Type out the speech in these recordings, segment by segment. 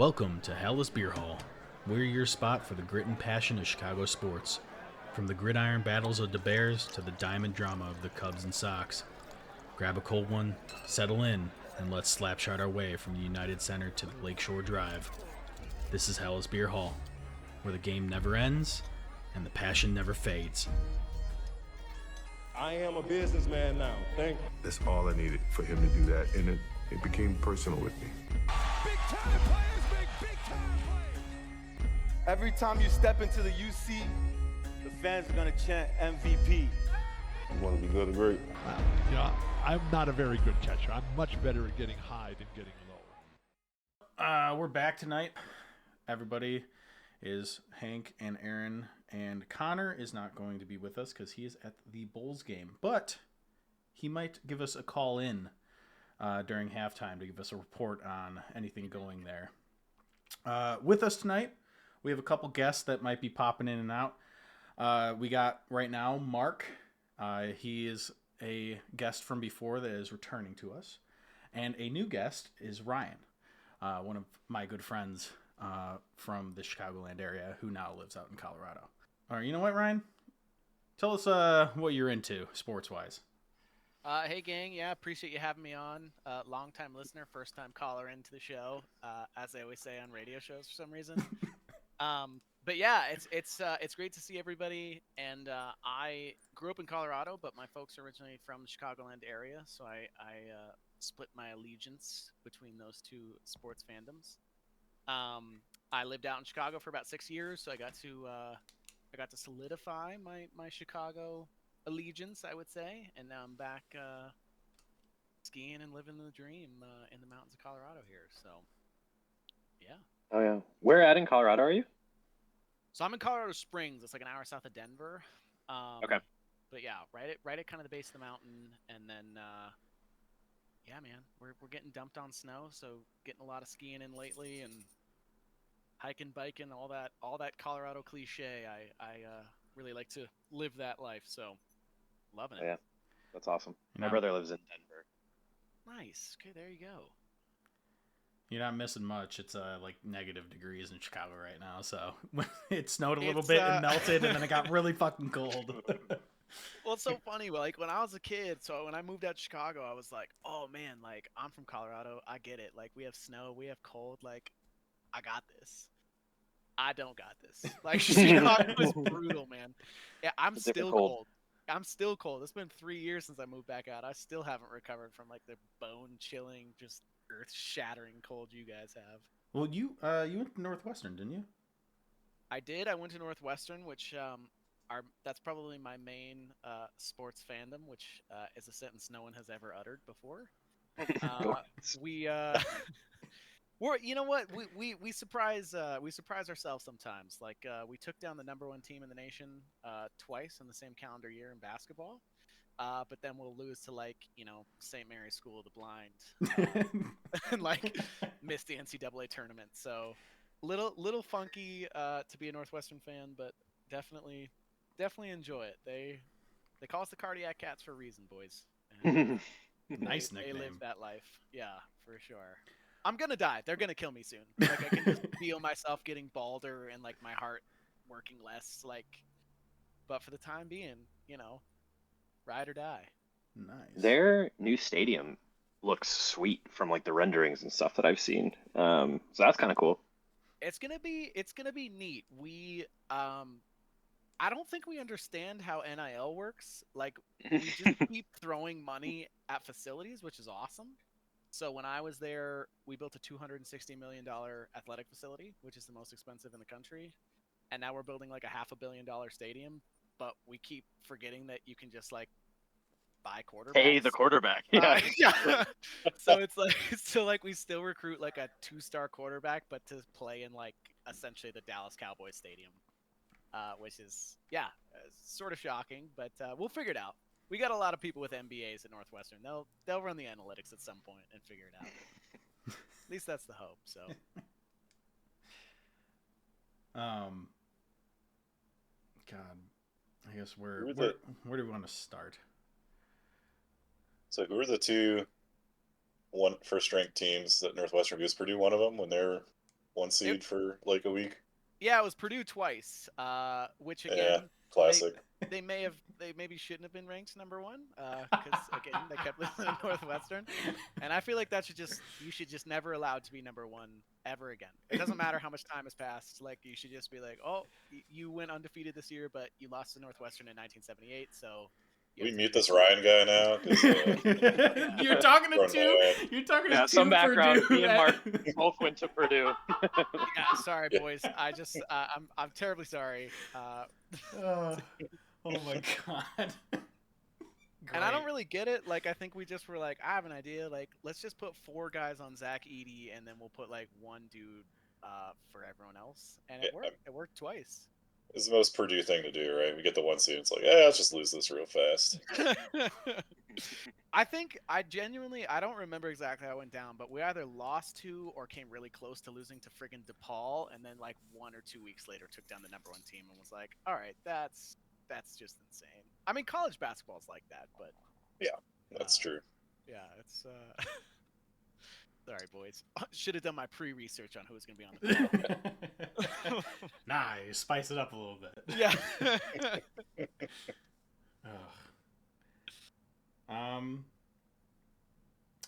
Welcome to Hallis Beer Hall. We're your spot for the grit and passion of Chicago sports. From the gridiron battles of the Bears to the diamond drama of the Cubs and Sox. Grab a cold one, settle in, and let's slapshot our way from the United Center to the Lakeshore Drive. This is Hallis Beer Hall, where the game never ends and the passion never fades. I am a businessman now. Thank you. That's all I needed for him to do that, and it became personal with me. Big time players make big time plays. Every time you step into the UC, the fans are gonna chant MVP. You want to be good or great? You know, I'm not a very good catcher. I'm much better at getting high than getting low. We're back tonight. Everybody is Hank and Aaron, and Connor is not going to be with us because he is at the Bulls game, but he might give us a call in during halftime to give us a report on anything going there. With us tonight, we have a couple guests that might be popping in and out. We got right now Mark. He is a guest from before that is returning to us. And a new guest is Ryan, one of my good friends from the Chicagoland area who now lives out in Colorado. All right, you know what, Ryan? Tell us what you're into sports-wise. Hey, gang. Yeah, appreciate you having me on. Long-time listener, first-time caller into the show, as they always say on radio shows for some reason. But yeah, it's great to see everybody. And I grew up in Colorado, but my folks are originally from the Chicagoland area, so I split my allegiance between those two sports fandoms. I lived out in Chicago for about 6 years, so I got to solidify my Chicago allegiance, I would say, and now I'm back skiing and living the dream in the mountains of Colorado here. So, yeah. Oh yeah. Where at in Colorado are you? So I'm in Colorado Springs. It's like an hour south of Denver. Okay. But yeah, right at kind of the base of the mountain, and then yeah, man, we're getting dumped on snow, so getting a lot of skiing in lately and hiking, biking, all that Colorado cliche. I really like to live that life, so loving it. Oh, yeah, that's awesome. You know, My brother lives in Denver. Nice. Okay, there you go. You're not missing much. It's like negative degrees in Chicago right now, so it snowed a little bit and melted, and then it got really fucking cold. Well, it's so funny. Like when I was a kid, so when I moved out to Chicago, I was like, "Oh man, like I'm from Colorado. I get it. Like we have snow, we have cold. Like I got this." I don't got this. Like Chicago is brutal, man. Yeah, I'm still cold. I'm still cold. It's been 3 years since I moved back out. I still haven't recovered from like the bone-chilling, just earth-shattering cold you guys have. Well, you went to Northwestern, didn't you? I did. I went to Northwestern, which that's probably my main sports fandom, which is a sentence no one has ever uttered before. We're, you know what, we surprise ourselves sometimes. Like we took down the #1 team in the nation twice in the same calendar year in basketball, but then we'll lose to like St. Mary's School of the Blind and like miss the NCAA tournament. So little funky to be a Northwestern fan, but definitely enjoy it. They call us the Cardiac Cats for a reason, boys. And nice nickname. They live that life. Yeah, for sure. I'm gonna die. They're gonna kill me soon. Like I can just feel myself getting balder and like my heart working less. Like, but for the time being, ride or die. Nice. Their new stadium looks sweet from like the renderings and stuff that I've seen. So that's kind of cool. It's gonna be neat. We I don't think we understand how NIL works. Like we just keep throwing money at facilities, which is awesome. So when I was there, we built a $260 million athletic facility, which is the most expensive in the country. And now we're building like a $500 million stadium, but we keep forgetting that you can just like buy quarterbacks. Hey, the quarterback. Yeah. Yeah. So it's like we still recruit like a 2-star quarterback, but to play in like essentially the Dallas Cowboys stadium, which is, sort of shocking, but we'll figure it out. We got a lot of people with MBAs at Northwestern. They'll run the analytics at some point and figure it out. At least that's the hope. So, God, I guess where do we want to start? So who are the two first ranked teams that Northwestern beat? Was Purdue one of them when they're one seed for like a week. Yeah, it was Purdue twice. Which Yeah, again, classic. they maybe shouldn't have been ranked number one. Because again, they kept losing to Northwestern, and I feel like you should just never allowed to be number one ever again. It doesn't matter how much time has passed. Like you should just be like, oh, you went undefeated this year, but you lost to Northwestern in 1978, so. We mute this Ryan guy now. 'Cause, You're talking to Run two. my You're talking to Yeah, two some background. Purdue. Me and Mark both went to Purdue. Yeah, sorry, boys. I just I'm terribly sorry. Oh my god. And I don't really get it. Like, I think we just were like, I have an idea. Like, let's just put 4 guys on Zach Edey, and then we'll put like 1 dude for everyone else. And it worked. It worked twice. It's the most Purdue thing to do, right? We get the one seed. It's like, let's just lose this real fast. I think I don't remember exactly how it went down, but we either lost to or came really close to losing to friggin' DePaul, and then like 1 or 2 weeks later took down the number 1 team and was like, all right, that's just insane. I mean, college basketball's like that, but yeah, that's true. Yeah, it's sorry, boys. Should have done my pre-research on who's going to be on the panel. Nice, spice it up a little bit. Yeah.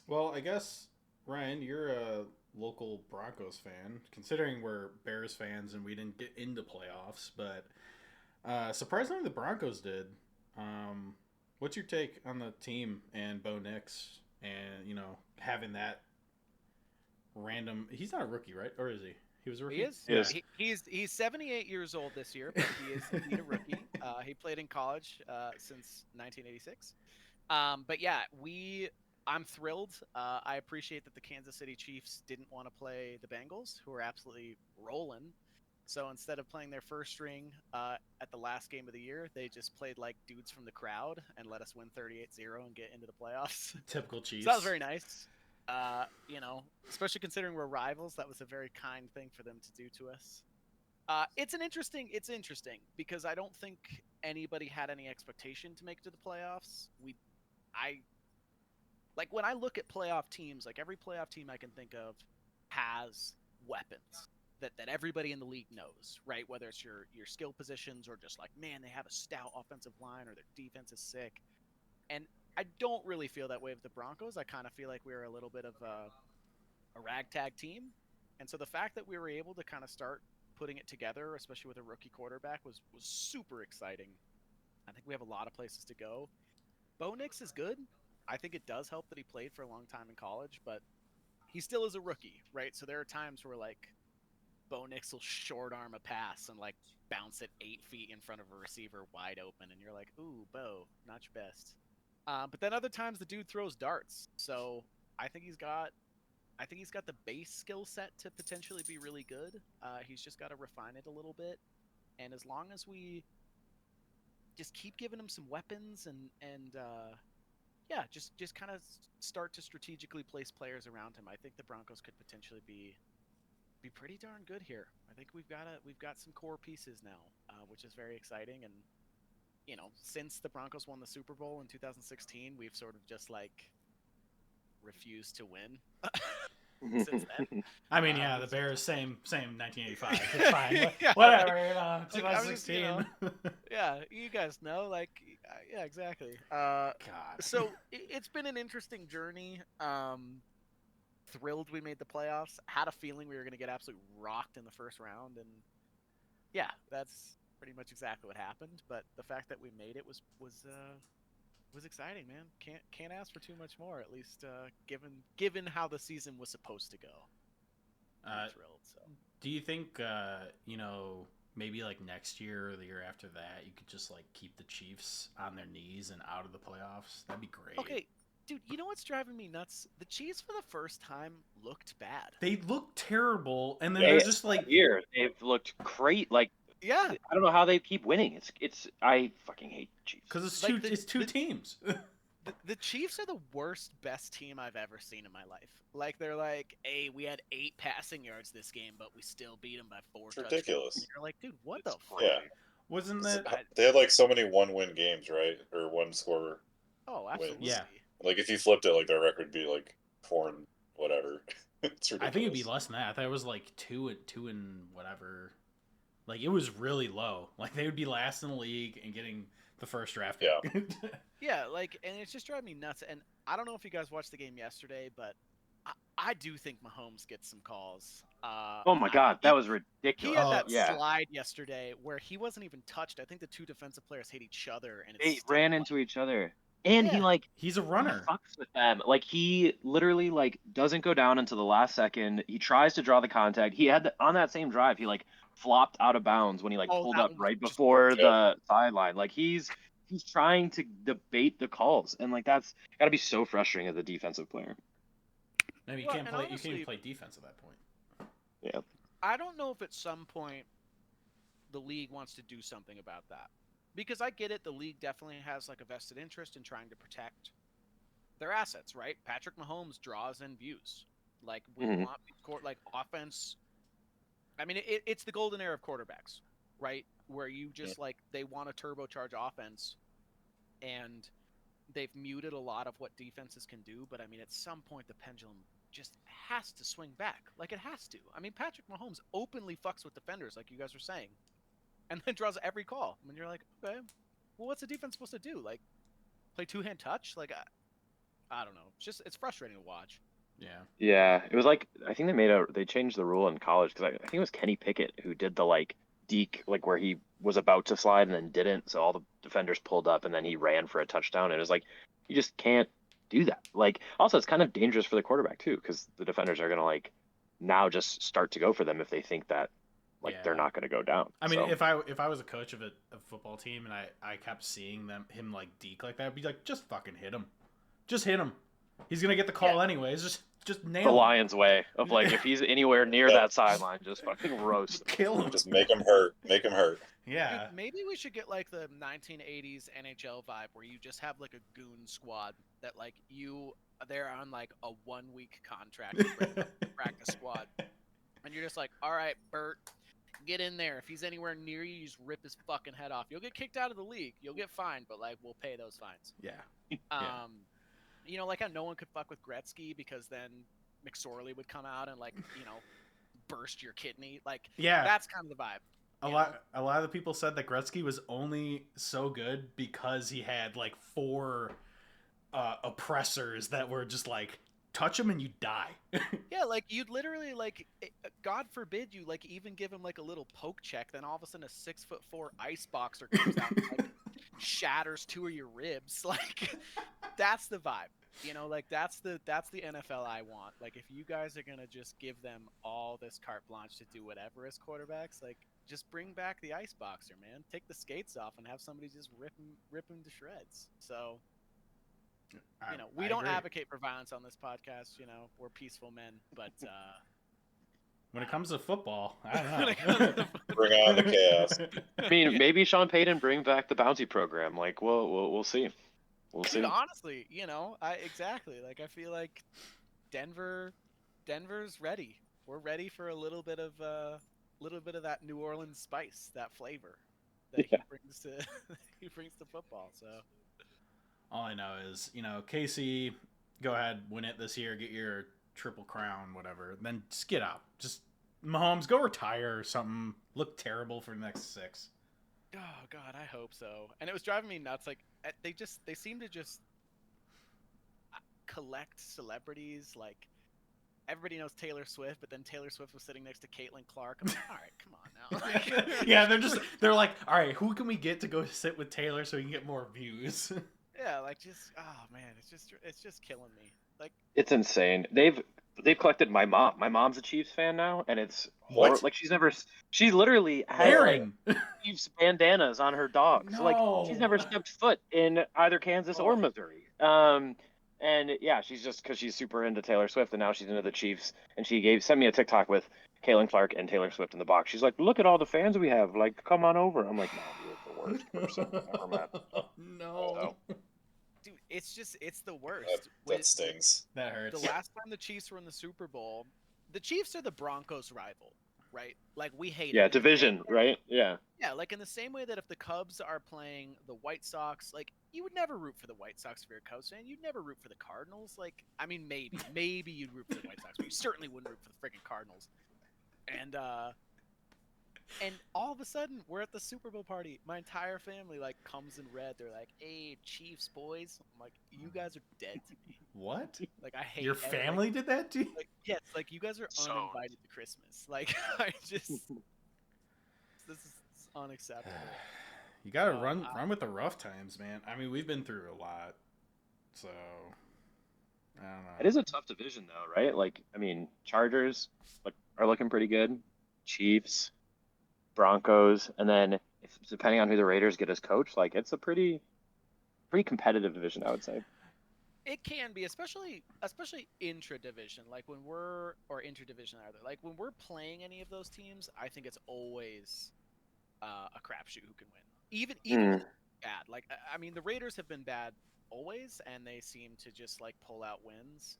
Well, I guess Ryan, you're a local Broncos fan. Considering we're Bears fans and we didn't get into playoffs, but surprisingly, the Broncos did. What's your take on the team and Bo Nix, and having that random? He's not a rookie, right? Or is he? He was a rookie. He is. Yes. He's 78 years old this year, but he is indeed a rookie. He played in college since 1986. But yeah, I'm thrilled. I appreciate that the Kansas City Chiefs didn't want to play the Bengals, who are absolutely rolling. So instead of playing their first string at the last game of the year, they just played like dudes from the crowd and let us win 38-0 and get into the playoffs. Typical Chiefs. So that was very nice. Especially considering we're rivals, that was a very kind thing for them to do to us. It's interesting because I don't think anybody had any expectation to make it to the playoffs. When I look at playoff teams, like every playoff team I can think of has weapons that everybody in the league knows, right? Whether it's your skill positions or just like, man, they have a stout offensive line or their defense is sick. And I don't really feel that way with the Broncos. I kind of feel like we were a little bit of a ragtag team. And so the fact that we were able to kind of start putting it together, especially with a rookie quarterback, was super exciting. I think we have a lot of places to go. Bo Nix is good. I think it does help that he played for a long time in college, but he still is a rookie, right? So there are times where like Bo Nix will short arm a pass and like bounce it 8 feet in front of a receiver wide open, and you're like, ooh, Bo, not your best. But then other times the dude throws darts. So I think he's got the base skill set to potentially be really good. He's just got to refine it a little bit. And as long as we just keep giving him some weapons and just kind of start to strategically place players around him, I think the Broncos could potentially be pretty darn good here. I think we've got some core pieces now, which is very exciting. And since the Broncos won the Super Bowl in 2016, we've sort of just like refused to win since then. I mean, the Bears, same 1985. It's fine. Yeah. Whatever, 2016. Yeah, you guys know, yeah, exactly. God. So it's been an interesting journey. Thrilled we made the playoffs. Had a feeling we were going to get absolutely rocked in the first round, and yeah, that's pretty much exactly what happened. But the fact that we made it was exciting, man. Can't ask for too much more. At least given how the season was supposed to go. I'm thrilled. So, do you think maybe like next year or the year after that, you could just like keep the Chiefs on their knees and out of the playoffs? That'd be great. Okay, dude, you know what's driving me nuts? The Chiefs for the first time looked bad. They looked terrible, and then they're just like year they've looked great. Like, yeah, I don't know how they keep winning. It's I fucking hate the Chiefs because it's two teams. The Chiefs are the worst, best team I've ever seen in my life. Like, they're like, hey, we had 8 passing yards this game, but we still beat them by 4 touchdowns. Ridiculous. And you're like, dude, what the fuck? Yeah. Wasn't that? They had like so many 1-win games, right? Or 1-score. Oh, absolutely. Yeah. Like if you flipped it, like their record would be like 4 and whatever. It's ridiculous. I think it'd be less than that. I thought it was like two and whatever. Like it was really low. Like they would be last in the league and getting the first draft pick. Yeah. Yeah, like, and it's just driving me nuts. And I don't know if you guys watched the game yesterday, but I do think Mahomes gets some calls. Oh my God, that was He ridiculous. had that yeah, slide yesterday where he wasn't even touched. I think the two defensive players hit each other, and they it's ran into each other, and he Yeah. like He's a he runner. fucks with them. Like he literally like doesn't go down until the last second. He tries to draw the contact. He had on that same drive. He like flopped out of bounds when he like Oh, pulled that up one was right just before Yep. the sideline. Like he's trying to debate the calls, and like that's got to be so frustrating as a defensive player. No, you Well, can't and play. You honestly- can't even play defense at that point. Yeah. I don't know if at some point the league wants to do something about that. Because I get it, the league definitely has like a vested interest in trying to protect their assets, right? Patrick Mahomes draws in views. Like we Mhm. want like offense. I mean, it's the golden era of quarterbacks, right? Where you just like they want to turbocharge offense, and they've muted a lot of what defenses can do. But I mean, at some point the pendulum just has to swing back. Like it has to. I mean, Patrick Mahomes openly fucks with defenders, like you guys were saying, and then draws every call. I mean, you're like, okay, well, what's the defense supposed to do? Like, play two-hand touch? Like, I don't know. It's frustrating to watch. Yeah. Yeah, it was like I think they changed the rule in college because I think it was Kenny Pickett who did the like deke like where he was about to slide and then didn't, so all the defenders pulled up and then he ran for a touchdown. And it was like you just can't do that. Like also it's kind of dangerous for the quarterback too because the defenders are gonna like now just start to go for them if they think that like they're Yeah. not gonna go down. I mean, So, if I was a coach of a football team and I kept seeing him like deke like that, I'd be like, just fucking hit him, just hit him. He's gonna get the call anyways. Just nail the him. Lions' way of like if he's anywhere near Yeah. that sideline, just fucking roast. Kill him. Just make him hurt. Make him hurt. Yeah. Dude, maybe we should get like the 1980s NHL vibe where you just have like a goon squad that like they're on like a 1-week contract practice squad, and you're just like, all right, Bert, get in there. If he's anywhere near you, you just rip his fucking head off. You'll get kicked out of the league. You'll get fined, but like we'll pay those fines. Yeah. You know, like how no one could fuck with Gretzky because then McSorley would come out and like, burst your kidney. Like, Yeah. that's kind of the vibe. A lot of the people said that Gretzky was only so good because he had like 4 oppressors that were just like touch him and you die. Yeah, like you'd literally like, God forbid you like even give him like a little poke check, then all of a sudden a 6'4" ice boxer comes out and like shatters 2 of your ribs. Like, that's the vibe. Like that's the NFL I want. Like if you guys are gonna just give them all this carte blanche to do whatever as quarterbacks, like just bring back the ice boxer, man. Take the skates off and have somebody just rip him to shreds. So, we don't agree. advocate for violence on this podcast. We're peaceful men, but When it comes to football, I don't know. Bring on the chaos. I mean, maybe Sean Payton bring back the bounty program. Like, we'll see. We'll see. dude, honestly, exactly. Like I feel like Denver's ready. We're ready for a little bit of that New Orleans spice, that flavor that he brings to football. So All I know is, KC, go ahead, win it this year, get your triple crown, whatever. Then just get out. Just Mahomes, go retire or something. Look terrible for the next 6. oh god, I hope so. And it was driving me nuts. Like they seem to just collect celebrities. Like everybody knows Taylor Swift, but then Taylor Swift was sitting next to Caitlin Clark. I'm like, all right, come on now. Yeah, they're like, all right, who can we get to go sit with Taylor so we can get more views? Yeah, like just oh man, it's just killing me. Like It's insane. They've collected my mom. My mom's a Chiefs fan now, and it's horrible. What? Like she literally has like, Aaron. Chiefs bandanas on her dogs. No. Like she's never stepped foot in either Kansas or Missouri. And yeah, she's just because she's super into Taylor Swift, and now she's into the Chiefs. And she sent me a TikTok with Caitlin Clark and Taylor Swift in the box. She's like, "Look at all the fans we have. Like, come on over." I'm like, "Mom, you're the worst person I've ever met." No. dude, it's the worst. That stings. That hurts. The last time the Chiefs were in the Super Bowl, the Chiefs are the Broncos' rival. right? Like we hate Yeah, them. division, right? Yeah. Yeah, like in the same way that if the Cubs are playing the White Sox, like you would never root for the White Sox if you're a Cubs fan. You'd never root for the Cardinals. Like, I mean, maybe you'd root for the White Sox, but you certainly wouldn't root for the freaking Cardinals. And all of a sudden, we're at the Super Bowl party. My entire family like comes in red. They're like, "Hey, Chiefs boys!" I'm like, "You guys are dead to me." What? Like, I hate Your family did that to you? Like, yes, like you guys are So- uninvited to Christmas. Like, I just this is unacceptable. You gotta run with the rough times, man. I mean, we've been through a lot, so I don't know. It is a tough division, though, right? Like, I mean, Chargers are looking pretty good. Chiefs, Broncos, and then depending on who the Raiders get as coach, like it's a pretty competitive division, I would say. It can be, especially intra-division, like when we're or interdivision either. Like when we're playing any of those teams, I think it's always a crapshoot who can win. Even when they're bad. Like I mean, the Raiders have been bad always, and they seem to just like pull out wins.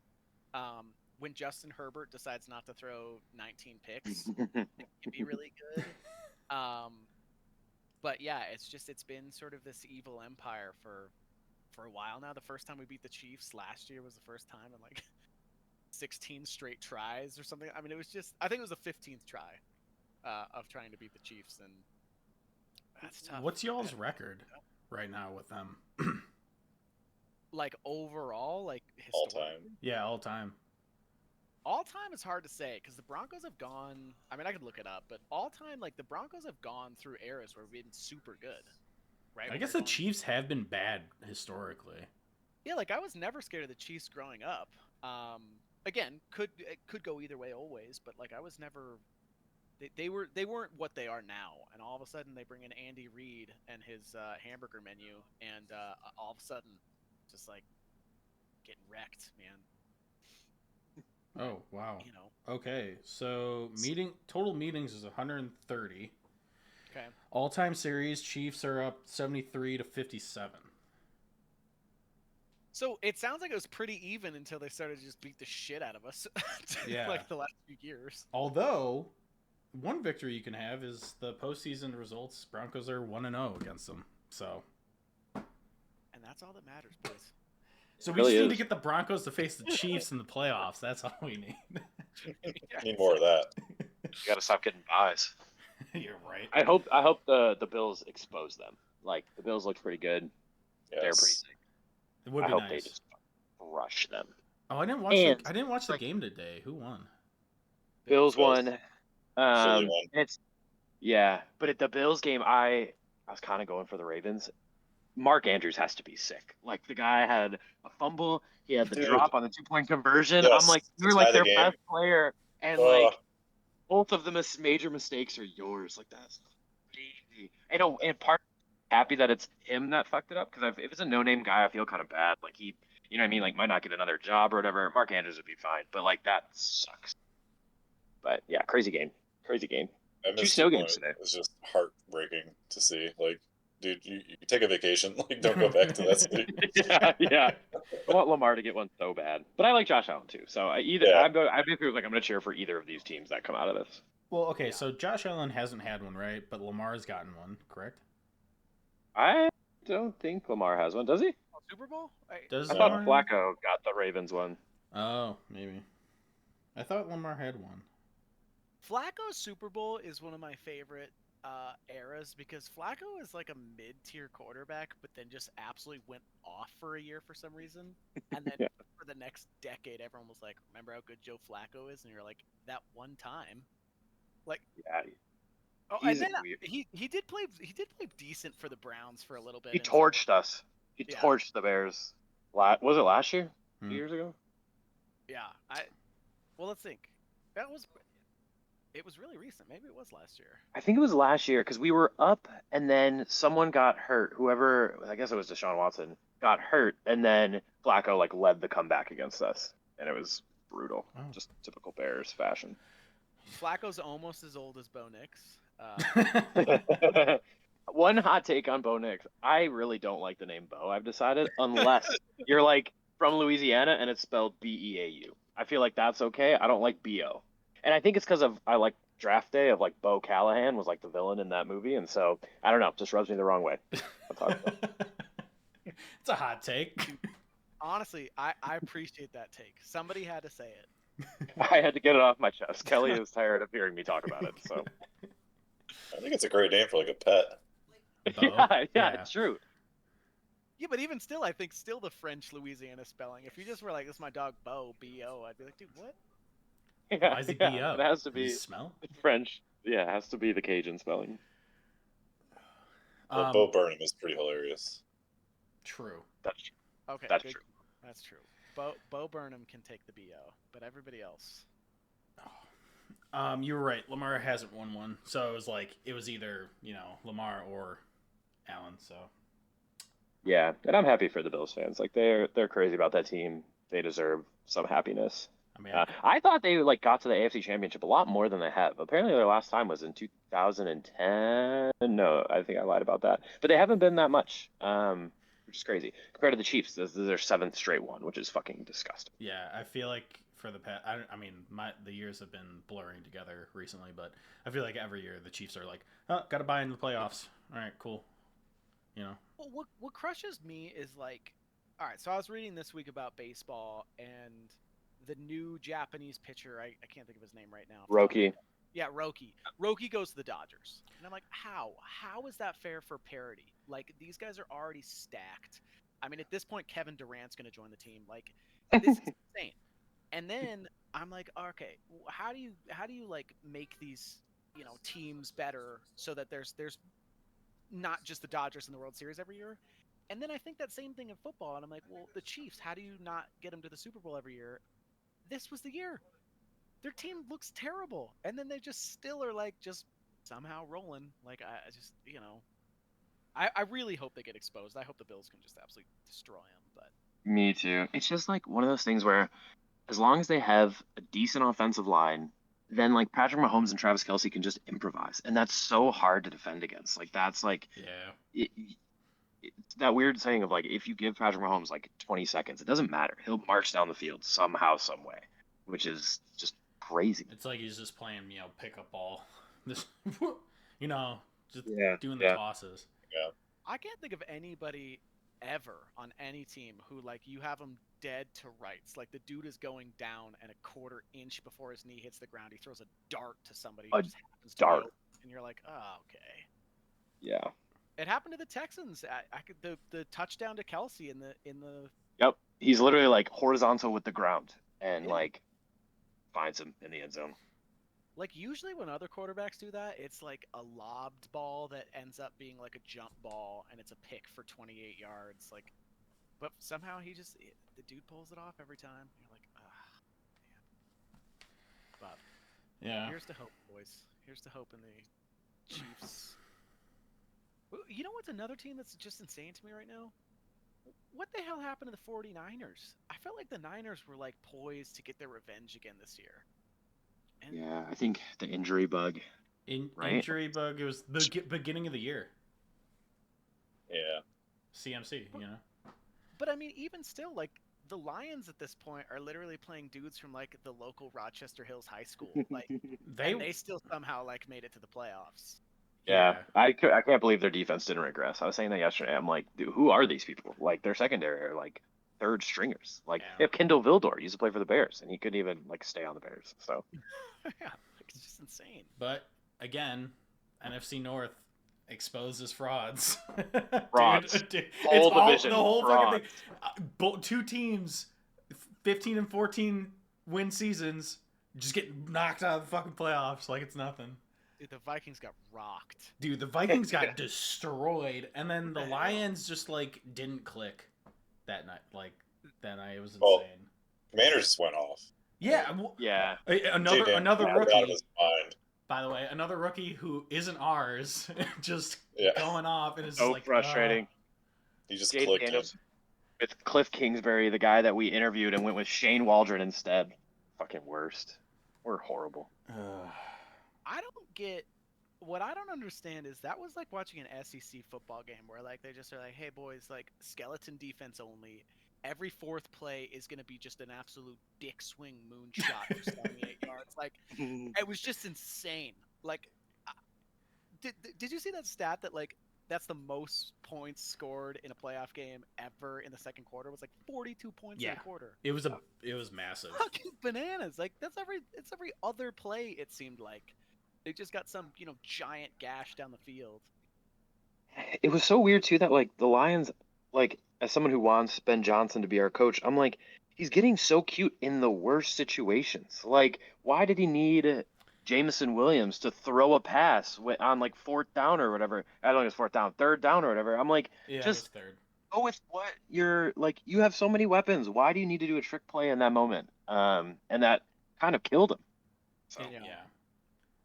When Justin Herbert decides not to throw 19 picks, it can be really good. But yeah, it's been sort of this evil empire for a while now. The first time we beat the Chiefs last year was the first time in like 16 straight tries or something. I mean, I think it was the 15th try of trying to beat the Chiefs, and that's tough. What's y'all's record right now with them? Like overall, like All historically? time. Yeah, all time. All time is hard to say because the Broncos have gone. I mean, I could look it up, but all time, like the Broncos have gone through eras where we've been super good, right? I guess the Chiefs have been bad historically. Yeah, like I was never scared of the Chiefs growing up. Again, it could go either way always, but like I was never. They weren't what they are now, and all of a sudden they bring in Andy Reid and his hamburger menu, and all of a sudden, just like getting wrecked, man. Oh wow. You know. Okay, so total meetings is 130. Okay. All-time series, Chiefs are up 73-57. So it sounds like it was pretty even until they started to just beat the shit out of us. Yeah. Like the last few years. Although, one victory you can have is the postseason results. Broncos are 1-0 against them. So. And that's all that matters, boys. So we just need to get the Broncos to face the Chiefs in the playoffs. That's all we need. Need more of that. You got to stop getting buys. You're right. I hope the Bills expose them. Like the Bills look pretty good. Yes. They're pretty sick. It would I be hope nice. they just crush them. Oh, I didn't watch the game today. Who won? Bills won. Philly won. But at the Bills game, I was kind of going for the Ravens. Mark Andrews has to be sick. Like the guy had a fumble, he had the drop on the 2-point conversion. Yes, I'm like, you're to like tie the their game. best player, and like both of the major mistakes are yours. Like that's crazy. And part happy that it's him that fucked it up because if it's a no-name guy, I feel kind of bad. Like he, you know what I mean? Like might not get another job or whatever. Mark Andrews would be fine, but like that sucks. But yeah, crazy game. I 2 missed snow it, games today. It's just heartbreaking to see. Like, dude, you take a vacation. Like, don't go back to that city. yeah. I want Lamar to get one so bad, but I like Josh Allen too. So I'm gonna cheer for either of these teams that come out of this. Well, okay, so Josh Allen hasn't had one, right? But Lamar's gotten one, correct? I don't think Lamar has one. Does he? Super Bowl? I thought Lamar? Flacco got the Ravens one. Oh, maybe. I thought Lamar had one. Flacco's Super Bowl is one of my favorite eras because Flacco is like a mid-tier quarterback, but then just absolutely went off for a year for some reason. And then for the next decade, everyone was like, "Remember how good Joe Flacco is?" And you're like, "That one time." Like, yeah. Oh, and then he did play decent for the Browns for a little bit. He torched us. He torched the Bears. Was it last year? 2 years ago? Yeah. Well, let's think. It was really recent. Maybe it was last year. I think it was last year because we were up and then someone got hurt. Whoever, I guess it was Deshaun Watson, got hurt, and then Flacco like led the comeback against us, and it was brutal. Oh. Just typical Bears fashion. Flacco's almost as old as Bo Nix. One hot take on Bo Nix. I really don't like the name Bo, I've decided, unless you're like from Louisiana and it's spelled Beau. I feel like that's okay. I don't like Bo. And I think it's because of I like Draft Day of like Bo Callahan was like the villain in that movie, and so I don't know, just rubs me the wrong way. That's how I feel. It's a hot take. Honestly, I appreciate that take. Somebody had to say it. I had to get it off my chest. Kelly is tired of hearing me talk about it, so I think it's a great name for like a pet. Bo? yeah, it's true. Yeah, but even still, I think still the French Louisiana spelling. If you just were like, "This is my dog Bo, B-O," I'd be like, "Dude, what?" Yeah, Why is he yeah, B.O.? it has to Does he be smell? French. Yeah, it has to be the Cajun spelling. Well, Bo Burnham is pretty hilarious. True. That's true. Okay, That's good. true. That's true. Bo Burnham can take the B.O., but everybody else. You were right. Lamar hasn't won one, so it was like it was either Lamar or Allen. So Yeah, and I'm happy for the Bills fans. Like they're crazy about that team. They deserve some happiness. I mean, I thought they like got to the AFC Championship a lot more than they have. Apparently, their last time was in 2010. No, I think I lied about that. But they haven't been that much, which is crazy compared to the Chiefs. This is their 7th straight one, which is fucking disgusting. yeah, I feel like for the past, I mean, the years have been blurring together recently, but I feel like every year the Chiefs are like, oh, got to buy into the playoffs. All right, cool. Well, what crushes me is like, all right. So I was reading this week about baseball and the new Japanese pitcher. I can't think of his name right now. Roki. Yeah, Roki. Roki goes to the Dodgers, and I'm like, how? How is that fair for parity? Like these guys are already stacked. I mean, at this point, Kevin Durant's going to join the team. Like this is insane. And then I'm like, okay, how do you like make these teams better so that there's not just the Dodgers in the World Series every year? And then I think that same thing in football, and I'm like, well, the Chiefs, how do you not get them to the Super Bowl every year? This was the year. Their team looks terrible, and then they just still are like just somehow rolling. Like I just I really hope they get exposed. I hope the Bills can just absolutely destroy them. But Me too. It's just like one of those things where as long as they have a decent offensive line, then like Patrick Mahomes and Travis Kelce can just improvise, and that's so hard to defend against. Like that's like Yeah. it's that weird saying of like if you give Patrick Mahomes like 20 seconds, it doesn't matter. He'll march down the field somehow, some way, which is just crazy. It's like he's just playing, pickup ball. Just, just doing the tosses. Yeah. I can't think of anybody ever on any team who like you have him dead to rights. Like the dude is going down, and a quarter inch before his knee hits the ground, he throws a dart to somebody who just happens to be open, and you're like, oh, okay. Yeah. It happened to the Texans. The touchdown to Kelce in the. Yep. He's literally like horizontal with the ground and like finds him in the end zone. Like usually when other quarterbacks do that, it's like a lobbed ball that ends up being like a jump ball, and it's a pick for 28 yards. Like, but somehow the dude pulls it off every time. You're like, man. But yeah, here's the hope, boys. Here's the hope in the Chiefs. You know what's another team that's just insane to me right now? What the hell happened to the 49ers? I felt like the Niners were like poised to get their revenge again this year. And yeah, I think the injury bug. Injury bug. It was the beginning of the year. Yeah. CMC, But I mean, even still, like the Lions at this point are literally playing dudes from like the local Rochester Hills High School. Like they still somehow like made it to the playoffs. Yeah, I can't believe their defense didn't regress. I was saying that yesterday. I'm like, dude, who are these people? Like their secondary are like third stringers. Like they have Kendall Vildor, he used to play for the Bears, and he couldn't even like stay on the Bears. So yeah, it's just insane. But again, NFC North exposes frauds. Frauds. Dude, whole division. The whole frauds. fucking thing. Two teams, 15 and 14 win seasons, just get knocked out of the fucking playoffs like it's nothing. Dude, the Vikings got rocked. Dude, the Vikings got destroyed, and then the Lions just like didn't click that night. Like that night, it was insane. Commanders just went off. Yeah, yeah. Another rookie. Out of his mind. By the way, another rookie who isn't ours, just going off, and it's so like frustrating. He just Jade clicked Daniels with Cliff Kingsbury, the guy that we interviewed, and went with Shane Waldron instead. Fucking worst. We're horrible. I don't get what I don't understand is that was like watching an SEC football game where like they just are like, hey boys, like skeleton defense only, every fourth play is going to be just an absolute dick swing moonshot for 78 yards. Like, it was just insane. Like, did you see that stat that like that's the most points scored in a playoff game ever in the second quarter? It was like 42 points in a quarter. It was massive. Fucking bananas. Like it's every other play it seemed like. They just got some, giant gash down the field. It was so weird too that like the Lions, like as someone who wants Ben Johnson to be our coach, I'm like, he's getting so cute in the worst situations. Like, why did he need Jameson Williams to throw a pass on like fourth down or whatever? I don't think it's fourth down, third down or whatever. I'm like, Yeah, just it was third. go with what you're like. You have so many weapons. Why do you need to do a trick play in that moment? And that kind of killed him. So Yeah.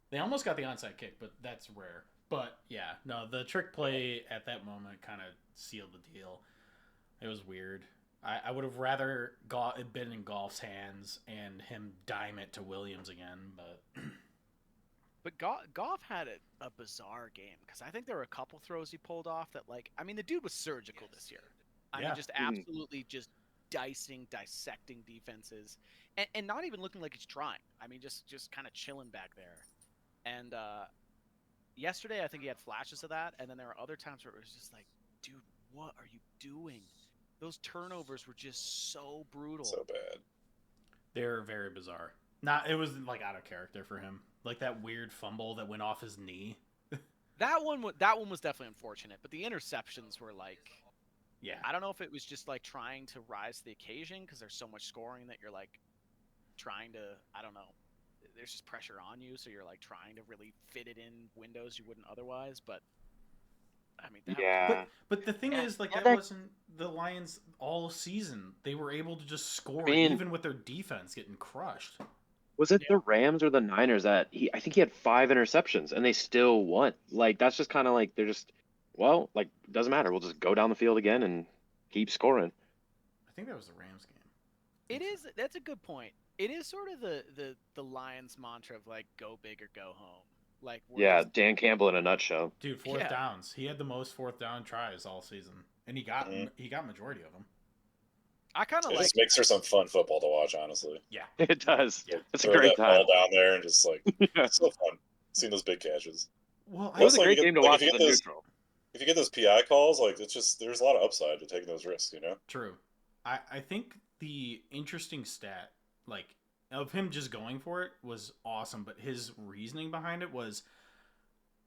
They almost got the onside kick, but that's rare. But yeah, no, the trick play at that moment kind of sealed the deal. It was weird. I would have rather been in Goff's hands and him dime it to Williams again, but But Goff had a bizarre game because I think there were a couple throws he pulled off that, like, I mean, the dude was surgical this year. I mean, just absolutely just dissecting defenses, and not even looking like he's trying. I mean, just kind of chilling back there. And yesterday, I think he had flashes of that, and then there were other times where it was just like, dude, what are you doing? Those turnovers were just so brutal. So bad. they're very bizarre. It was like out of character for him. Like that weird fumble that went off his knee. That one was definitely unfortunate, but the interceptions were like, Yeah. I don't know if it was just like trying to rise to the occasion because there's so much scoring that you're like trying to, I don't know, there's just pressure on you, so you're like trying to really fit it in windows you wouldn't otherwise. But I mean, But the thing is, like, Yeah, that wasn't the Lions all season. They were able to just score even with their defense getting crushed. was it the Rams or the Niners that I think he had 5 interceptions and they still won. Like, that's just kind of like, they're just, well, like, doesn't matter. We'll just go down the field again and keep scoring. I think that was the Rams game. It is. That's a good point. It is sort of the Lions mantra of like go big or go home. Like Dan Campbell in a nutshell. Dude, fourth downs. He had the most fourth down tries all season, and he got majority of them. I kind of It like. just makes for some fun football to watch, honestly. Yeah, it does. Yeah. It's a great that time. ball down there and just like it's so fun seeing those big catches. Well, it was a great game to watch as a neutral. If you get those PI calls, like it's just there's a lot of upside to taking those risks, you know. True. I think the interesting stat, like, of him just going for it was awesome, but his reasoning behind it was,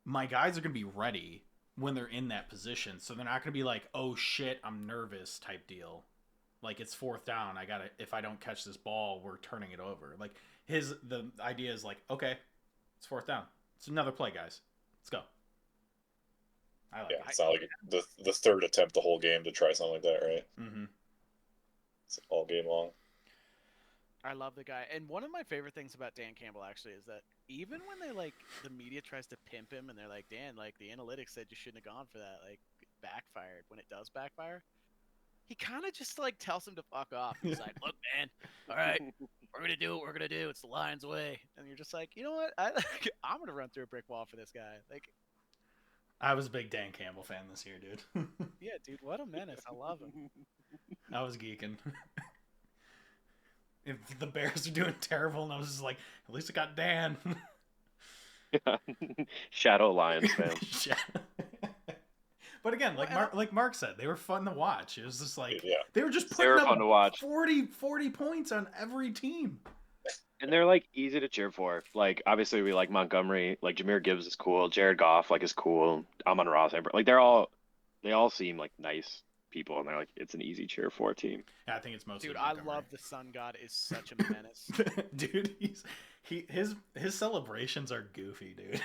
my guys are going to be ready when they're in that position, so they're not going to be like, oh shit, I'm nervous type deal. Like, it's fourth down, if I don't catch this ball, we're turning it over. Like, the idea is like, okay, it's fourth down. It's another play, guys. Let's go. I like it. It's not like the third attempt the whole game to try something like that, right? Mm-hmm. It's all game long. I love the guy, and one of my favorite things about Dan Campbell actually is that even when they like the media tries to pimp him and they're like, Dan, like the analytics said you shouldn't have gone for that, like it backfired. When it does backfire, he kind of just like tells him to fuck off. He's like, look, man, all right, we're gonna do what we're gonna do. It's the Lions' way, and you're just like, you know what? I'm gonna run through a brick wall for this guy. Like, I was a big Dan Campbell fan this year, dude. yeah, dude, what a menace. I love him. I was geeking. If the Bears are doing terrible, and I was just like, at least I got Dan. Shadow Lions fan. But again, like Mark said, they were fun to watch. It was just like they were just They putting were up fun to watch. 40 points on every team. And they're like easy to cheer for. Like, obviously we like Montgomery, like Jahmyr Gibbs is cool, Jared Goff like is cool, Amon-Ra, like they all seem like nice people, and they're like, it's an easy cheer for team. Yeah, I think it's mostly Dude, Montgomery. I love the Sun God is such a menace. Dude, his celebrations are goofy, dude.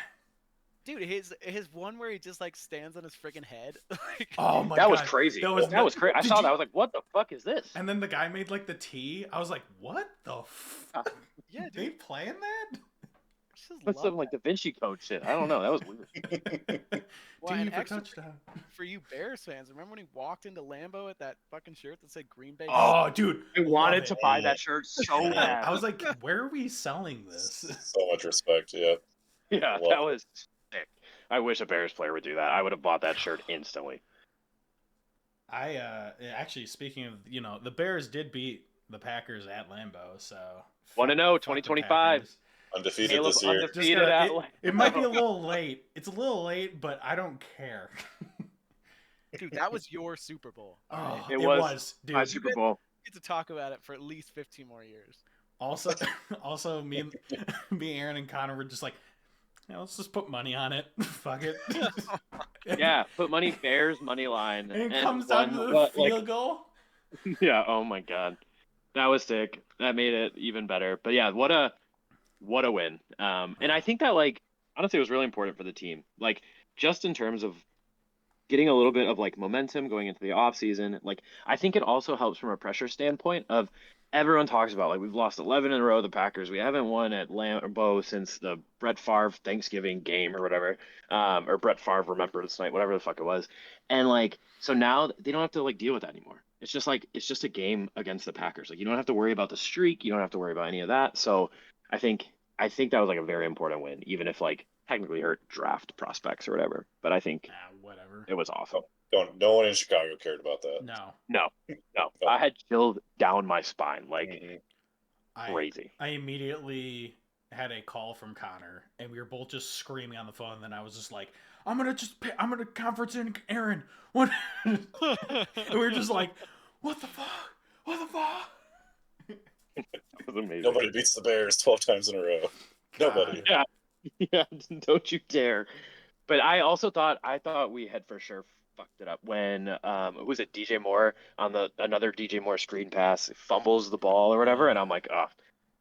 Dude, his one where he just like stands on his freaking head. Like, Oh my god, that was crazy. That was crazy. I saw that. I was like, what the fuck is this? And then the guy made like the T. I was like, what the fuck? Yeah, dude. They playing that? That's some like Da Vinci Code shit. I don't know. That was weird. Well, T and for extra touchdown. for you Bears fans, remember when he walked into Lambeau with that fucking shirt that said Green Bay? Oh, dude, I wanted love to it. buy that shirt so bad. I was like, where are we selling this? So much respect, yeah. Yeah, that was sick. I wish a Bears player would do that. I would have bought that shirt instantly. Actually, speaking of, the Bears did beat the Packers at Lambeau, so 1-0, fuck the 2025. Packers. Undefeated Caleb this year. Just undefeated at it might be a little late. It's a little late, but I don't care. Dude, that was your Super Bowl. All right? Oh, It it was was, my dude. Super Bowl. Get to talk about it for at least 15 more years. Also, me, Aaron, and Connor were just like, let's just put money on it. Fuck it. Yeah, put money Bears money line. And it comes down to the field goal. Yeah, oh my god. That was sick. That made it even better. But yeah, what a win. And I think that honestly it was really important for the team. Like just in terms of getting a little bit of momentum going into the off season. I think it also helps from a pressure standpoint of everyone talks about we've lost 11 in a row, the Packers. We haven't won at Lambeau since the Brett Favre Thanksgiving game or whatever. Or Brett Favre Remembrance Night, whatever the fuck it was. And so now they don't have to deal with that anymore. It's just a game against the Packers. You don't have to worry about the streak, you don't have to worry about any of that. So I think that was a very important win, even if technically hurt draft prospects or whatever. But I think whatever. it was awesome. No one in Chicago cared about that. No. I had chilled down my spine crazy. I immediately had a call from Connor, and we were both just screaming on the phone. And then I was just like, I'm gonna conference in Aaron. What? And we were just like, what the fuck? What the fuck? That was amazing. Nobody beats the Bears 12 times in a row. Nobody. Yeah, don't you dare. But I also thought we had for sure fucked it up when was it DJ Moore on another DJ Moore screen pass fumbles the ball or whatever, and I'm like, oh,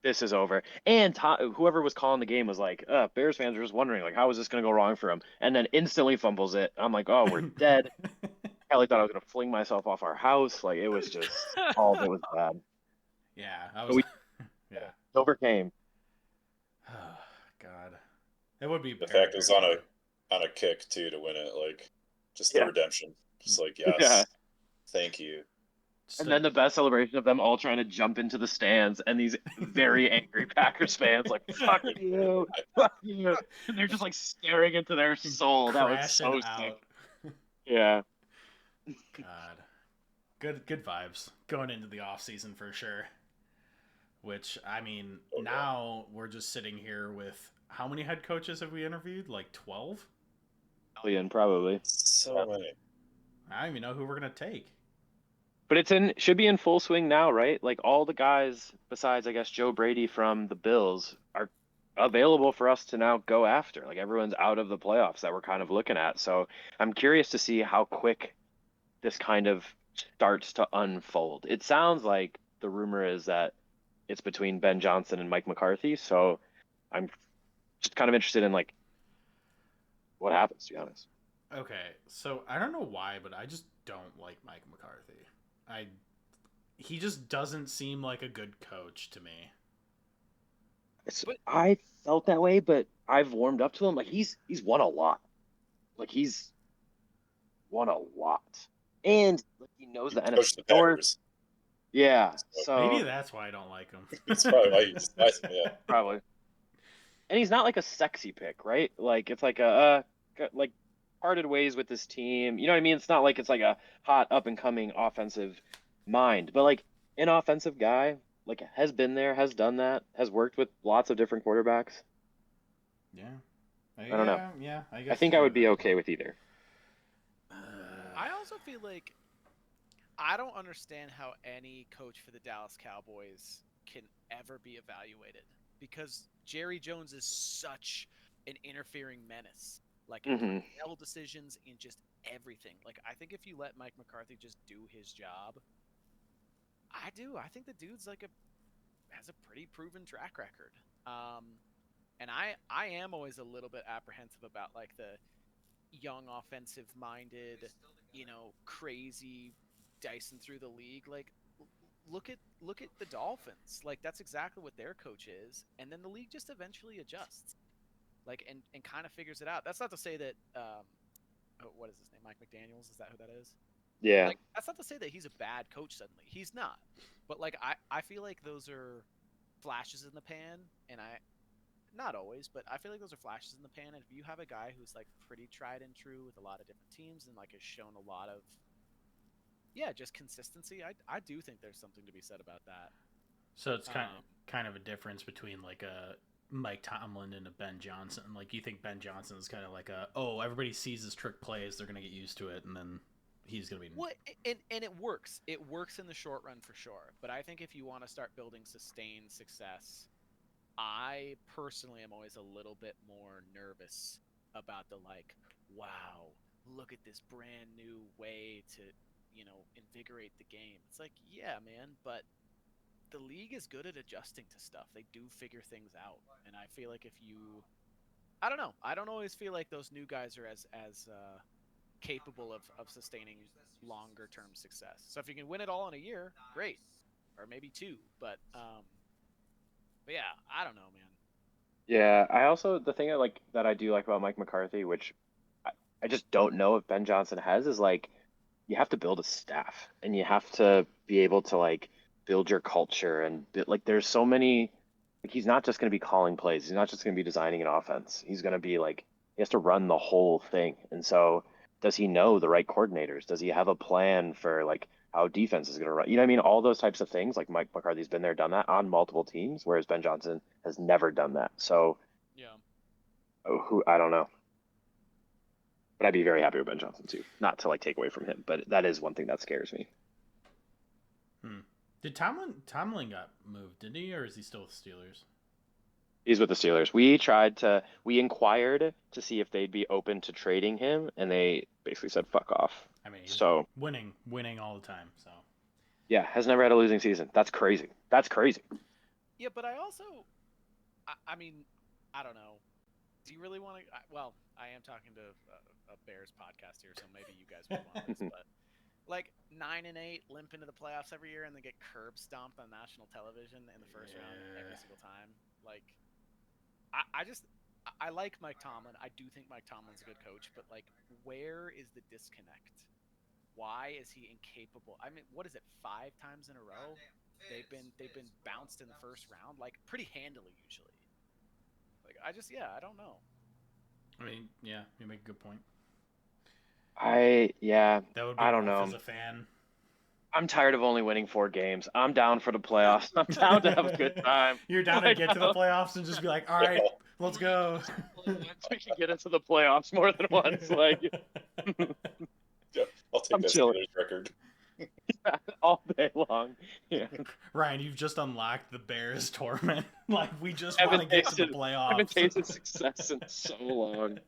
this is over. And whoever was calling the game was like, Bears fans are just wondering how is this gonna go wrong for him, and then instantly fumbles it. I'm like, oh, we're dead. Kelly thought I was gonna fling myself off our house. It was just all of it was bad. Yeah, I was. Yeah, overcame. Oh, God, it would be the fact it was on a kick too to win it. Just the redemption. Just yes, thank you. And then the best celebration of them all trying to jump into the stands and these very angry Packers fans fuck you, fuck you. And they're just staring into their soul. That was so sick. Yeah. God. Good vibes going into the off season for sure. Which, I mean, now we're just sitting here with how many head coaches have we interviewed? 12? Million, probably. So many. I don't even know who we're gonna take. But should be in full swing now, right? All the guys besides I guess Joe Brady from the Bills are available for us to now go after. Everyone's out of the playoffs that we're kind of looking at. So I'm curious to see how quick this kind of starts to unfold. It sounds like the rumor is that it's between Ben Johnson and Mike McCarthy. So I'm just kind of interested in what happens, to be honest. Okay, so I don't know why, but I just don't like Mike McCarthy. He just doesn't seem like a good coach to me. I felt that way, but I've warmed up to him. He's won a lot. He's won a lot, and he knows the NFL. Yeah, so maybe that's why I don't like him. That's probably why you despise him. Yeah, probably. And he's not a sexy pick, right? It's parted ways with this team. You know what I mean? It's not it's a hot up and coming offensive mind, but an offensive guy has been there, has done that, has worked with lots of different quarterbacks. Yeah, I don't know. Yeah, I think I would be okay with either. I also feel I don't understand how any coach for the Dallas Cowboys can ever be evaluated, because Jerry Jones is such an interfering menace. In personnel decisions, in just everything. I think if you let Mike McCarthy just do his job, I think the dude's has a pretty proven track record. And I am always a little bit apprehensive about the young offensive minded, crazy dicing through the league. Look at the Dolphins. That's exactly what their coach is, and then the league just eventually adjusts. And kind of figures it out. That's not to say that what is his name? Mike McDaniels? Is that who that is? Yeah. That's not to say that he's a bad coach suddenly. He's not. But I feel like those are flashes in the pan, and not always, but I feel like those are flashes in the pan. And if you have a guy who's pretty tried and true with a lot of different teams and has shown a lot of yeah, just consistency. I do think there's something to be said about that. So it's kind of a difference between like a Mike Tomlin and a Ben Johnson. Like you think Ben Johnson is kind of like everybody sees his trick plays, they're gonna get used to it, and then he's gonna be and it works. It works in the short run for sure. But I think if you want to start building sustained success, I personally am always a little bit more nervous about the like, wow, look at this brand new way to, invigorate the game. It's like, yeah, man, but the league is good at adjusting to stuff. They do figure things out. And I feel like if you I don't know. I don't always feel like those new guys are as capable of sustaining longer term success. So if you can win it all in a year, great. Or maybe two. But yeah, I don't know, man. Yeah, I also the thing that I do like about Mike McCarthy, which I just don't know if Ben Johnson has, is like you have to build a staff and you have to be able to like build your culture and like there's so many like he's not just going to be calling plays. He's not just going to be designing an offense. He's going to be like he has to run the whole thing. And so does he know the right coordinators? Does he have a plan for like how defense is going to run? You know what I mean? All those types of things. Like Mike McCarthy's been there, done that on multiple teams, whereas Ben Johnson has never done that. So Yeah. who I don't know. But I'd be very happy with Ben Johnson too. Not to like take away from him, but that is one thing that scares me. Did Tomlin got moved, didn't he, or is he still with the Steelers? He's with the Steelers. We inquired to see if they'd be open to trading him, and they basically said fuck off. I mean, he's so winning all the time. So yeah, has never had a losing season. That's crazy. Yeah, but I also, I mean, I don't know. Do you really want to? Well, I am talking to a Bears podcast here, so maybe you guys would want this, but like 9-8, limp into the playoffs every year, and then get curb stomped on national television in the first round every single time. Like, I like Mike Tomlin. I do think Mike Tomlin's a good coach, but like, where is the disconnect? Why is he incapable? I mean, what is it? 5 times in a row, they've been bounced in the first round, like pretty handily usually. Like, I don't know. I mean, yeah, you make a good point. That would be I don't rough know. As a fan. I'm tired of only winning 4 games. I'm down for the playoffs. I'm down to have a good time. You're down to get to the playoffs and just be like, all right, let's go. We can get into the playoffs more than once. Like, yeah, I'll take that Steelers record. Yeah, all day long. Yeah. Ryan, you've just unlocked the Bears torment. Like, we just want to get to the playoffs. I haven't tasted success in so long.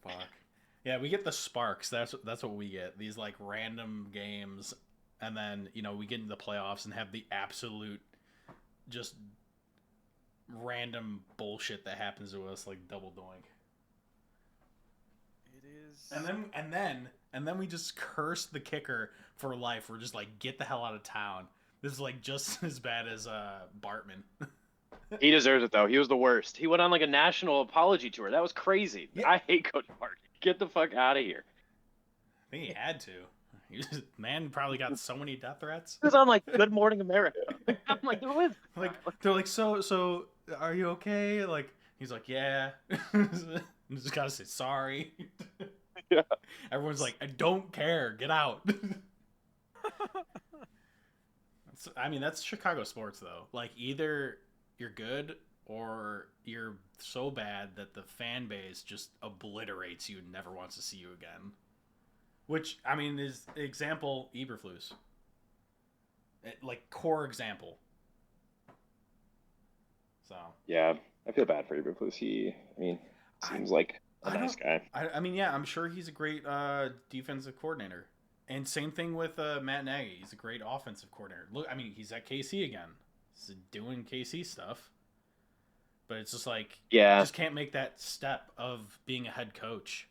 Fuck. Yeah, we get the sparks. That's what we get. These like random games, and then we get into the playoffs and have the absolute just random bullshit that happens to us, like double doink. It is. And then we just curse the kicker for life. We're just like, get the hell out of town. This is like just as bad as Bartman. He deserves it though. He was the worst. He went on like a national apology tour. That was crazy. Yeah. I hate Coach Bartman. Get the fuck out of here. I think he had to. Man probably got so many death threats. He was on like Good Morning America. I'm like, who is? Like they're like, so are you okay? Like he's like, yeah. You just gotta say sorry. Yeah. Everyone's like, I don't care. Get out. I mean, that's Chicago sports though. Like either you're good or you're so bad that the fan base just obliterates you and never wants to see you again. Which, I mean, is example Eberflus. Like, core example. So. Yeah, I feel bad for Eberflus. Seems like a nice guy. I mean, yeah, I'm sure he's a great defensive coordinator. And same thing with Matt Nagy. He's a great offensive coordinator. Look, I mean, he's at KC again. He's doing KC stuff. But it's just like, you just can't make that step of being a head coach.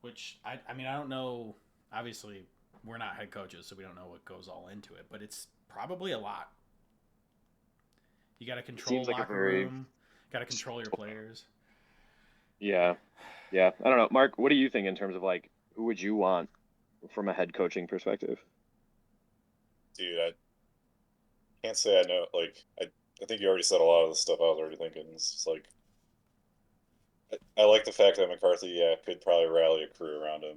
Which, I mean, I don't know. Obviously, we're not head coaches, so we don't know what goes all into it. But it's probably a lot. You got to control locker room. Got to control your players. Yeah. I don't know. Mark, what do you think in terms of, like, who would you want from a head coaching perspective? Dude, I can't say I know. Like, I think you already said a lot of the stuff I was already thinking. It's just like, I like the fact that McCarthy, could probably rally a crew around him.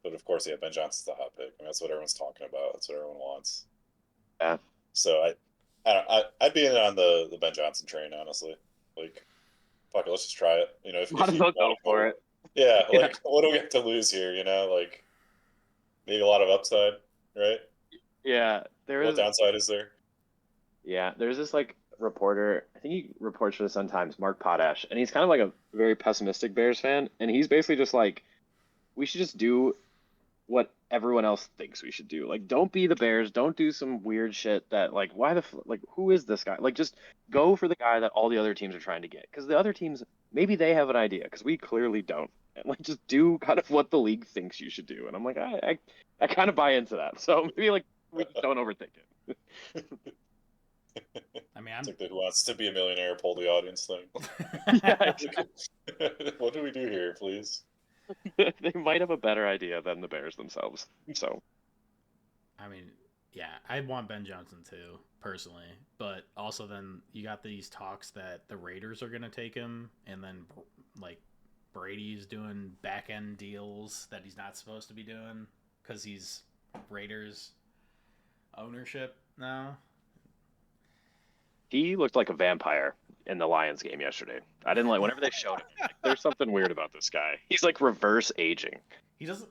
but of course, yeah, Ben Johnson's the hot pick. I mean, that's what everyone's talking about. That's what everyone wants. Yeah. So I'd be in on the Ben Johnson train, honestly. Like, fuck it, let's just try it. You know, if Might as you well want go for it. yeah, Yeah. like what do we have to lose here? You know, like maybe a lot of upside, right? Yeah, there What is. downside is there? Yeah, there's this like reporter. I think he reports for the Sun Times, Mark Potash, and he's kind of like a very pessimistic Bears fan, and he's basically just like, we should just do what everyone else thinks we should do. Like, don't be the Bears. Don't do some weird shit that like, like, who is this guy? Like, just go for the guy that all the other teams are trying to get, because the other teams maybe they have an idea, because we clearly don't. And like, just do kind of what the league thinks you should do. And I'm like, I kind of buy into that. So maybe like we just don't overthink it. I mean, It's like the Who Wants to Be a Millionaire poll the audience thing. Yeah, What do we do here, please? they might have a better idea than the Bears themselves. So I mean, yeah, I want Ben Johnson too, personally. But also then you got these talks that the Raiders are going to take him, and then like Brady's doing back end deals that he's not supposed to be doing because he's Raiders ownership now. he looked like a vampire in the Lions game yesterday. I didn't like whenever they showed him. Like, there's something weird about this guy. He's like reverse aging. He doesn't.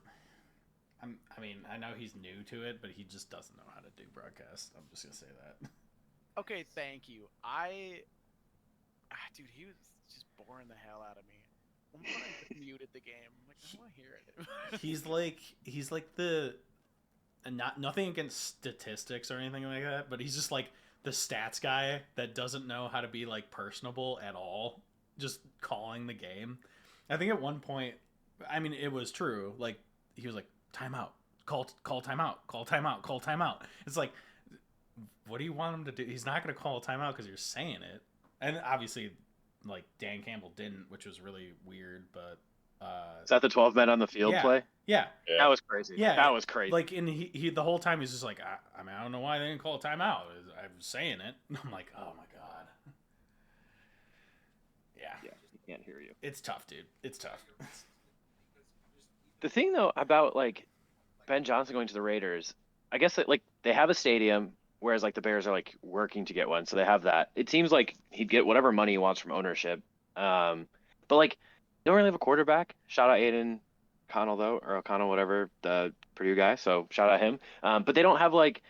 I mean, I know he's new to it, but he just doesn't know how to do broadcast. I'm just gonna say that. Okay, thank you. Dude, he was just boring the hell out of me. I'm gonna just muted the game. I'm like, I want to hear it. he's like the, and nothing against statistics or anything like that, but he's just like the stats guy that doesn't know how to be like personable at all, just calling the game. I think at one point, I mean, it was true. Like he was like, timeout, call timeout, call timeout, call timeout. It's like, what do you want him to do? He's not going to call a timeout because you're saying it. And obviously, like Dan Campbell didn't, which was really weird. But Is that the 12 men on the field play? Yeah, That was crazy. yeah, That was crazy. Like, and he the whole time he's just like, I mean, I don't know why they didn't call a timeout. I'm saying it. I'm like, oh my god. Yeah, he can't hear you. it's tough, dude. It's tough. The thing though about like Ben Johnson going to the Raiders, I guess that like they have a stadium, whereas like the Bears are like working to get one, so they have that. It seems like he'd get whatever money he wants from ownership. But like they don't really have a quarterback. Shout out Aiden O'Connell though, or O'Connell, whatever, the Purdue guy. So shout out him. But they don't have like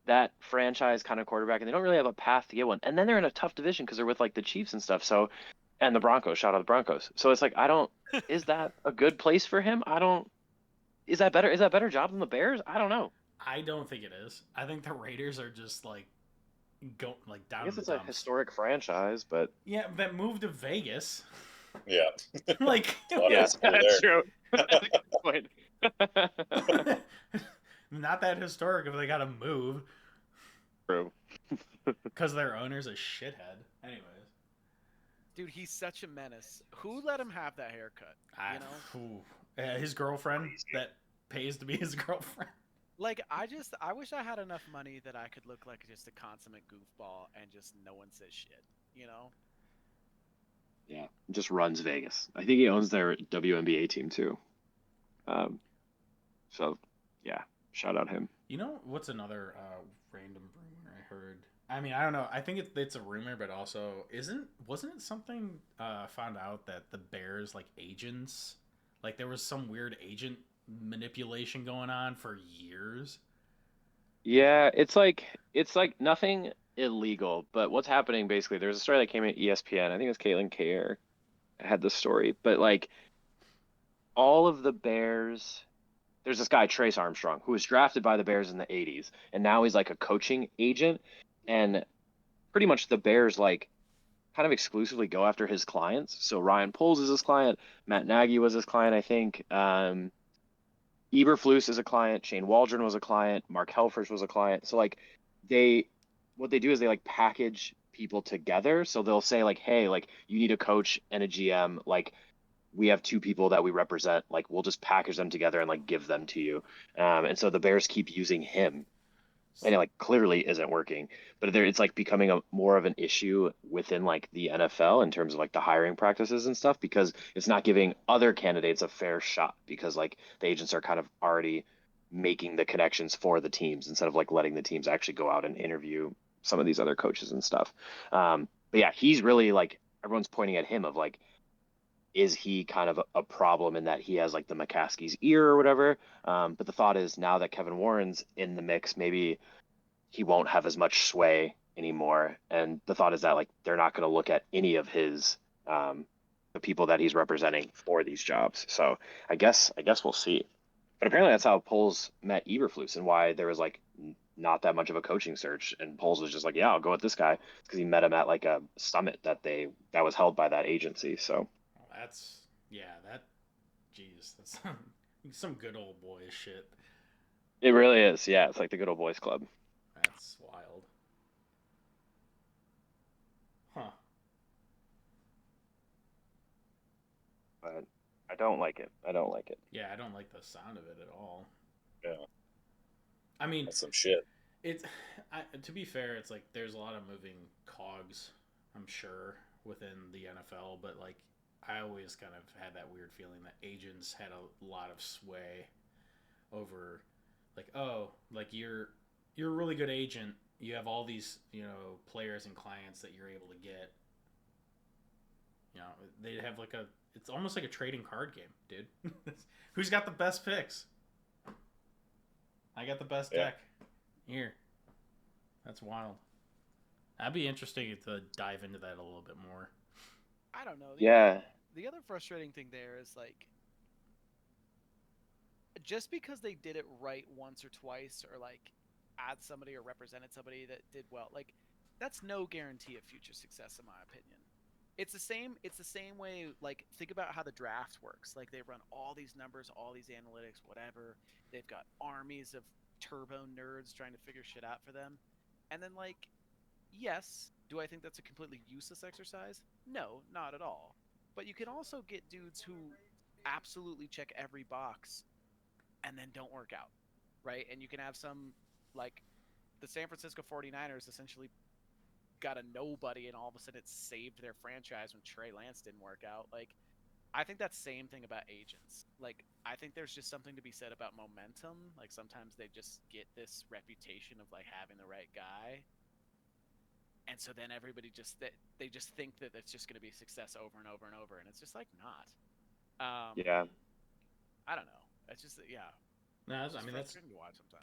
that franchise kind of quarterback, and they don't really have a path to get one. And then they're in a tough division because they're with like the Chiefs and stuff. So, and the Broncos. Shout out the Broncos. So it's like I don't. Is that a good place for him? I don't. Is that better? Is that a better job than the Bears? I don't know. I don't think it is. I think the Raiders are just like down. I guess in it's the a dumps. historic franchise, but Yeah, that move to Vegas. Yeah. Like, A lot of yes, history that's there. true. That's a good point. not that historic if they got to move True. because their owner's a shithead. Anyways, Dude, he's such a menace. Who let him have that haircut? You know? His girlfriend that pays to be his girlfriend. Like, I wish I had enough money that I could look like just a consummate goofball and just no one says shit, you know? Yeah, just runs Vegas. I think he owns their WNBA team too. So yeah, shout out him. You know what's another random rumor I heard? I mean, I don't know. I think it's a rumor, but also wasn't it something found out that the Bears like agents, like there was some weird agent manipulation going on for years. Yeah, it's like nothing illegal, but what's happening basically? There's a story that came in ESPN. I think it was Caitlin Kayer had the story, but like all of the Bears. There's this guy Trace Armstrong who was drafted by the Bears in the 80s, and now he's like a coaching agent, and pretty much the Bears like kind of exclusively go after his clients. So Ryan Poles is his client, Matt Nagy was his client, I think. Eberflus is a client, Shane Waldron was a client, Mark Helfrich was a client. So like what they do is they like package people together. So they'll say like, hey, like you need a coach and a GM, like we have two people that we represent, like we'll just package them together and like give them to you. And so the Bears keep using him. and it like clearly isn't working. But it's like becoming a more of an issue within like the NFL in terms of like the hiring practices and stuff, because it's not giving other candidates a fair shot, because like the agents are kind of already making the connections for the teams instead of like letting the teams actually go out and interview some of these other coaches and stuff. But yeah, he's really like, everyone's pointing at him of like, is he kind of a problem in that he has like the McCaskey's ear or whatever? But the thought is, now that Kevin Warren's in the mix, maybe he won't have as much sway anymore. And the thought is that like they're not going to look at any of his the people that he's representing for these jobs. So I guess we'll see. But apparently that's how Poles met Eberflus, and why there was like not that much of a coaching search. And Poles was just like, yeah, I'll go with this guy, because he met him at like a summit that was held by that agency. So That's jeez, that's some good old boy shit. it really is. Yeah, it's like the good old boys club. That's wild. Huh. But I don't like it. Yeah, I don't like the sound of it at all. Yeah, I mean, that's some shit. To be fair, it's like there's a lot of moving cogs, I'm sure, within the NFL, but like I always kind of had that weird feeling that agents had a lot of sway over, like, oh, like you're a really good agent, you have all these, players and clients that you're able to get. They have like it's almost like a trading card game, dude. Who's got the best picks? I got the best deck. Here. That's wild. That'd be interesting to dive into that a little bit more. I don't know. Yeah. The other frustrating thing there is like, just because they did it right once or twice, or like add somebody or represented somebody that did well, like that's no guarantee of future success, in my opinion. It's the same way, like, think about how the draft works. Like, they run all these numbers, all these analytics, whatever. They've got armies of turbo nerds trying to figure shit out for them. And then, like, yes, do I think that's a completely useless exercise? No, not at all. But you can also get dudes who absolutely check every box and then don't work out, right? And you can have some, like, the San Francisco 49ers essentially got a nobody, and all of a sudden it saved their franchise when Trey Lance didn't work out. Like, I think that same thing about agents. Like, I think there's just something to be said about momentum. Like, sometimes they just get this reputation of like having the right guy, and so then everybody they just think that it's just going to be success over and over and over, and it's just like not. Yeah. I don't know. It's just No, that's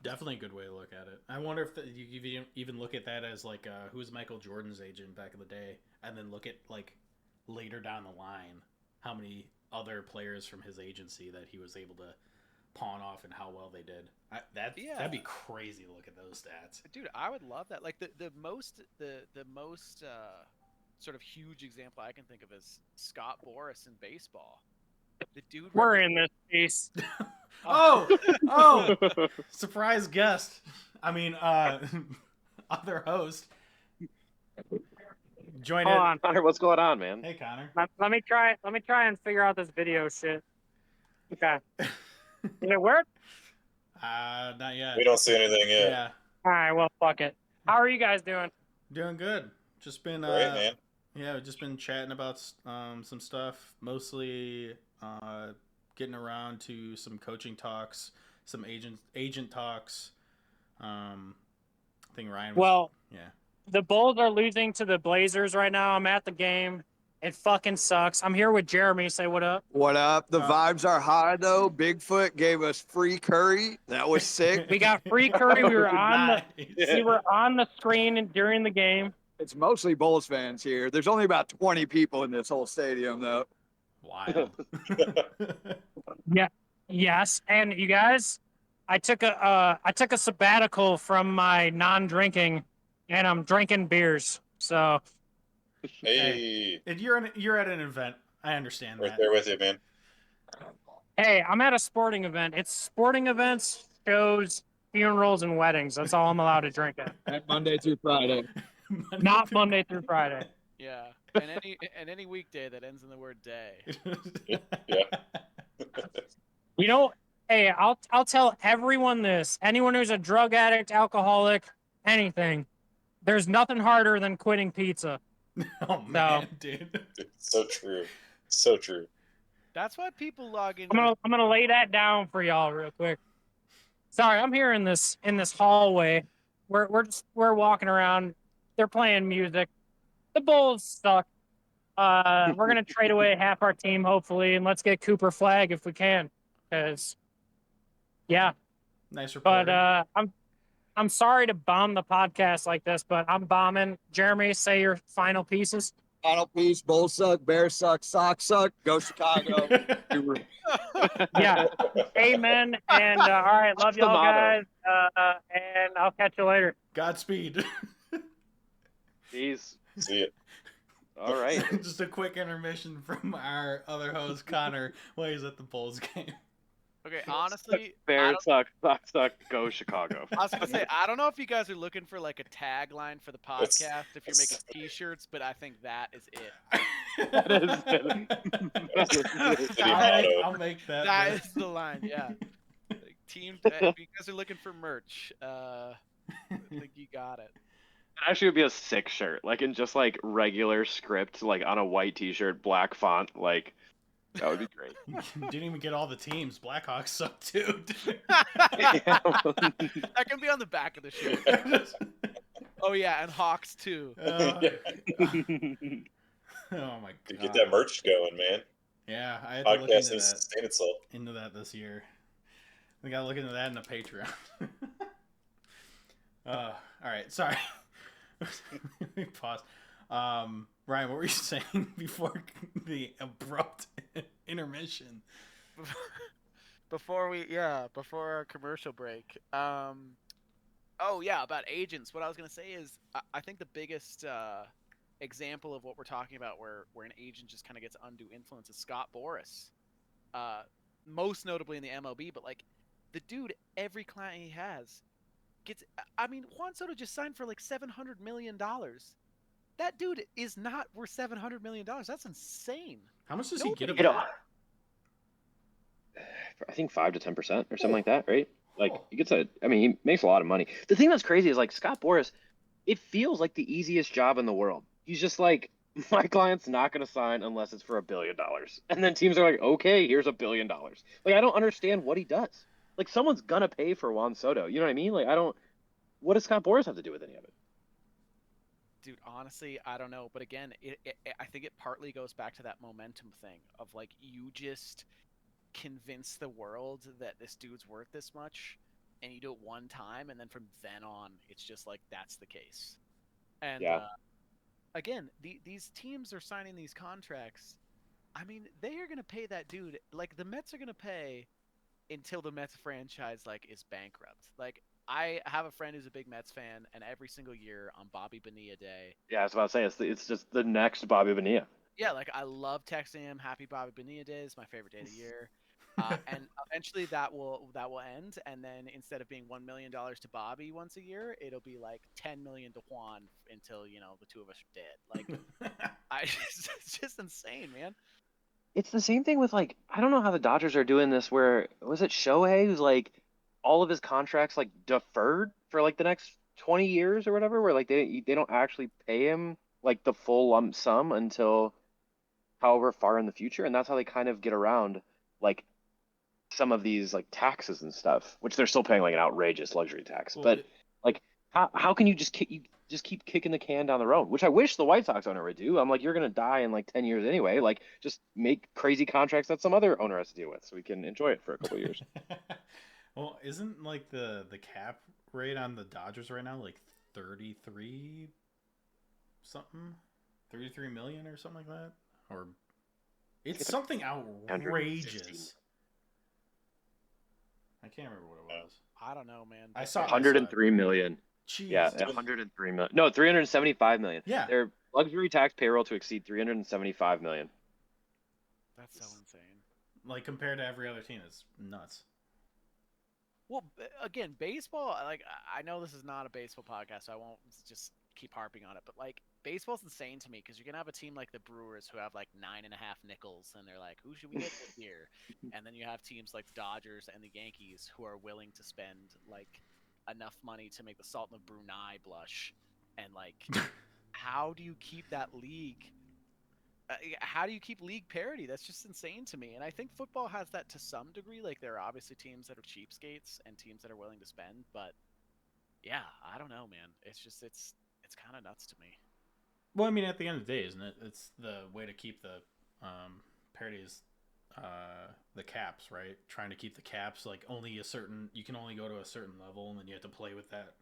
definitely a good way to look at it. I wonder if you even look at that as like who was Michael Jordan's agent back in the day, and then look at like later down the line how many other players from his agency that he was able to pawn off and how well they did. That'd be crazy to look at those stats. Dude, I would love that. Like the most sort of huge example I can think of is Scott Boras in baseball. The dude. We're in this piece. Oh, surprise guest. I mean, other host. Join Hold in. on. Connor, what's going on, man? Hey, Connor. Let me try and figure out this video shit. Okay. Did it work? Not yet. We don't see anything yet. Yeah. All right. Well, fuck it. How are you guys doing? Doing good. Just been Great, man. Yeah, we've just been chatting about some stuff, mostly getting around to some coaching talks, some agent talks. I think Ryan was, yeah. The Bulls are losing to the Blazers right now. I'm at the game. It fucking sucks. I'm here with Jeremy. Say what up. What up? The vibes are high though. Bigfoot gave us free curry. That was sick. We got free curry. We were on Nice. we were on the screen during the game. It's mostly Bulls fans here. There's only about 20 people in this whole stadium though. Wild. Yeah. Yes. And you guys, I took a sabbatical from my non-drinking, and I'm drinking beers. So. Hey, And you're at an event. I understand right that. there with you, man. Hey, I'm at a sporting event. It's sporting events, shows, funerals, and weddings. That's all I'm allowed to drink at. And Monday through Friday. Not Monday through Friday. Yeah, and any weekday that ends in the word day. Yeah. You know, Hey, I'll tell everyone this. Anyone who's a drug addict, alcoholic, anything, there's nothing harder than quitting pizza. Oh man, dude. It's so true. So true. That's why people log into. I'm gonna lay that down for y'all real quick. Sorry, I'm here in this hallway. We're walking around. They're playing music. The Bulls suck. We're gonna trade away half our team hopefully, and let's get Cooper Flag if we can. Cause yeah. Nice reporting. But I'm sorry to bomb the podcast like this, but I'm bombing. Jeremy, say your final pieces. Final piece, Bulls suck, Bears suck, Sox suck, go Chicago. Yeah. Amen. And all right, love That's the y'all motto. guys. And I'll catch you later. Godspeed. Jeez. See it. All right. Just a quick intermission from our other host, Connor, while he's at the Bulls game. Okay, honestly, Bears suck, Sox suck, go Chicago. I was gonna say, I don't know if you guys are looking for like a tagline for the podcast if you're making T-shirts, but I think that is it. I'll make that. That is the line, yeah. Like, team, if you guys are looking for merch, I think you got it. It actually would be a sick shirt, like in just like regular script, like on a white T-shirt, black font, like that would be great. Didn't even get all the teams. Blackhawks suck too. That can be on the back of the shirt. Oh yeah, and Hawks too. Oh my god! To get that merch going, man. Yeah, I had to look Podcast into needs to that. sustain itself. Into that this year. We gotta look into that in a Patreon. All right, sorry. Let me pause. Ryan, what were you saying before the abrupt intermission? Before our commercial break. Oh yeah, about agents. What I was gonna say is, I think the biggest example of what we're talking about, where an agent just kind of gets undue influence, is Scott Boras. Most notably in the MLB, but like the dude, every client he has gets. I mean, Juan Soto just signed for like $700 million. That dude is not worth $700 million. That's insane. How much does he get? I think 5 to 10% or something like that, right? Like he gets he makes a lot of money. The thing that's crazy is like Scott Boras, it feels like the easiest job in the world. He's just like, my client's not going to sign unless it's for $1 billion. And then teams are like, okay, here's $1 billion. Like, I don't understand what he does. Like, someone's going to pay for Juan Soto. You know what I mean? Like, what does Scott Boras have to do with any of it? Dude, honestly, I don't know. But again, I think it partly goes back to that momentum thing of like, you just convince the world that this dude's worth this much, and you do it one time, and then from then on, it's just like, that's the case. And yeah. Again, these teams are signing these contracts. I mean, they are going to pay that dude. Like, the Mets are going to pay until the Mets franchise, like, is bankrupt. Like, I have a friend who's a big Mets fan, and every single year on Bobby Bonilla Day. Yeah, I was about to say, it's just the next Bobby Bonilla. Yeah, like, I love texting him, happy Bobby Bonilla Day. It's my favorite day of the year. And eventually that will end, and then instead of being $1 million to Bobby once a year, it'll be like $10 million to Juan until, you know, the two of us are dead. Like, it's just insane, man. It's the same thing with like, I don't know how the Dodgers are doing this. Where was it Shohei who's like all of his contracts like deferred for like the next 20 years or whatever, where like they don't actually pay him like the full lump sum until however far in the future, and that's how they kind of get around like some of these like taxes and stuff, which they're still paying like an outrageous luxury tax. Well, but like, how can you just keep kicking the can down the road? Which I wish the White Sox owner would do. I'm like, you're gonna die in like 10 years anyway. Like, just make crazy contracts that some other owner has to deal with, so we can enjoy it for a couple of years. Well, isn't like the cap rate on the Dodgers right now like 33 something, 33 million or something like that, or it's something outrageous. I can't remember what it was. I don't know, man. I saw 103 million. Jeez. Yeah, 103 million. No, 375 million. Yeah. Their luxury tax payroll to exceed 375 million. That's so insane. Like, compared to every other team, it's nuts. Well, again, baseball, like, I know this is not a baseball podcast, so I won't just keep harping on it, but like, baseball's insane to me because you're gonna have a team like the Brewers who have like 9.5 nickels, and they're like, who should we get this year? And then you have teams like the Dodgers and the Yankees who are willing to spend like enough money to make the Sultan of Brunei blush. And like, how do you keep that league? How do you keep league parity? That's just insane to me. And I think football has that to some degree. Like, there are obviously teams that are cheapskates and teams that are willing to spend, but yeah, I don't know, man. It's just it's kind of nuts to me. Well, I mean, at the end of the day, isn't it? It's the way to keep the parity is the caps, right? Trying to keep the caps like only a certain. You can only go to a certain level, and then you have to play with that.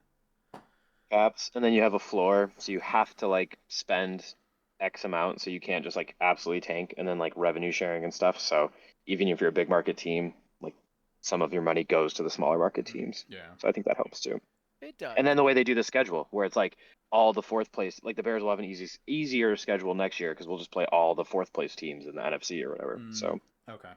Caps, and then you have a floor, so you have to like spend X amount, so you can't just like absolutely tank, and then like revenue sharing and stuff. So even if you're a big market team, like some of your money goes to the smaller market teams. Yeah. So I think that helps too. It does. And then the way they do the schedule, where it's like all the fourth place, like the Bears will have an easier schedule next year because we'll just play all the fourth place teams in the NFC or whatever. So okay.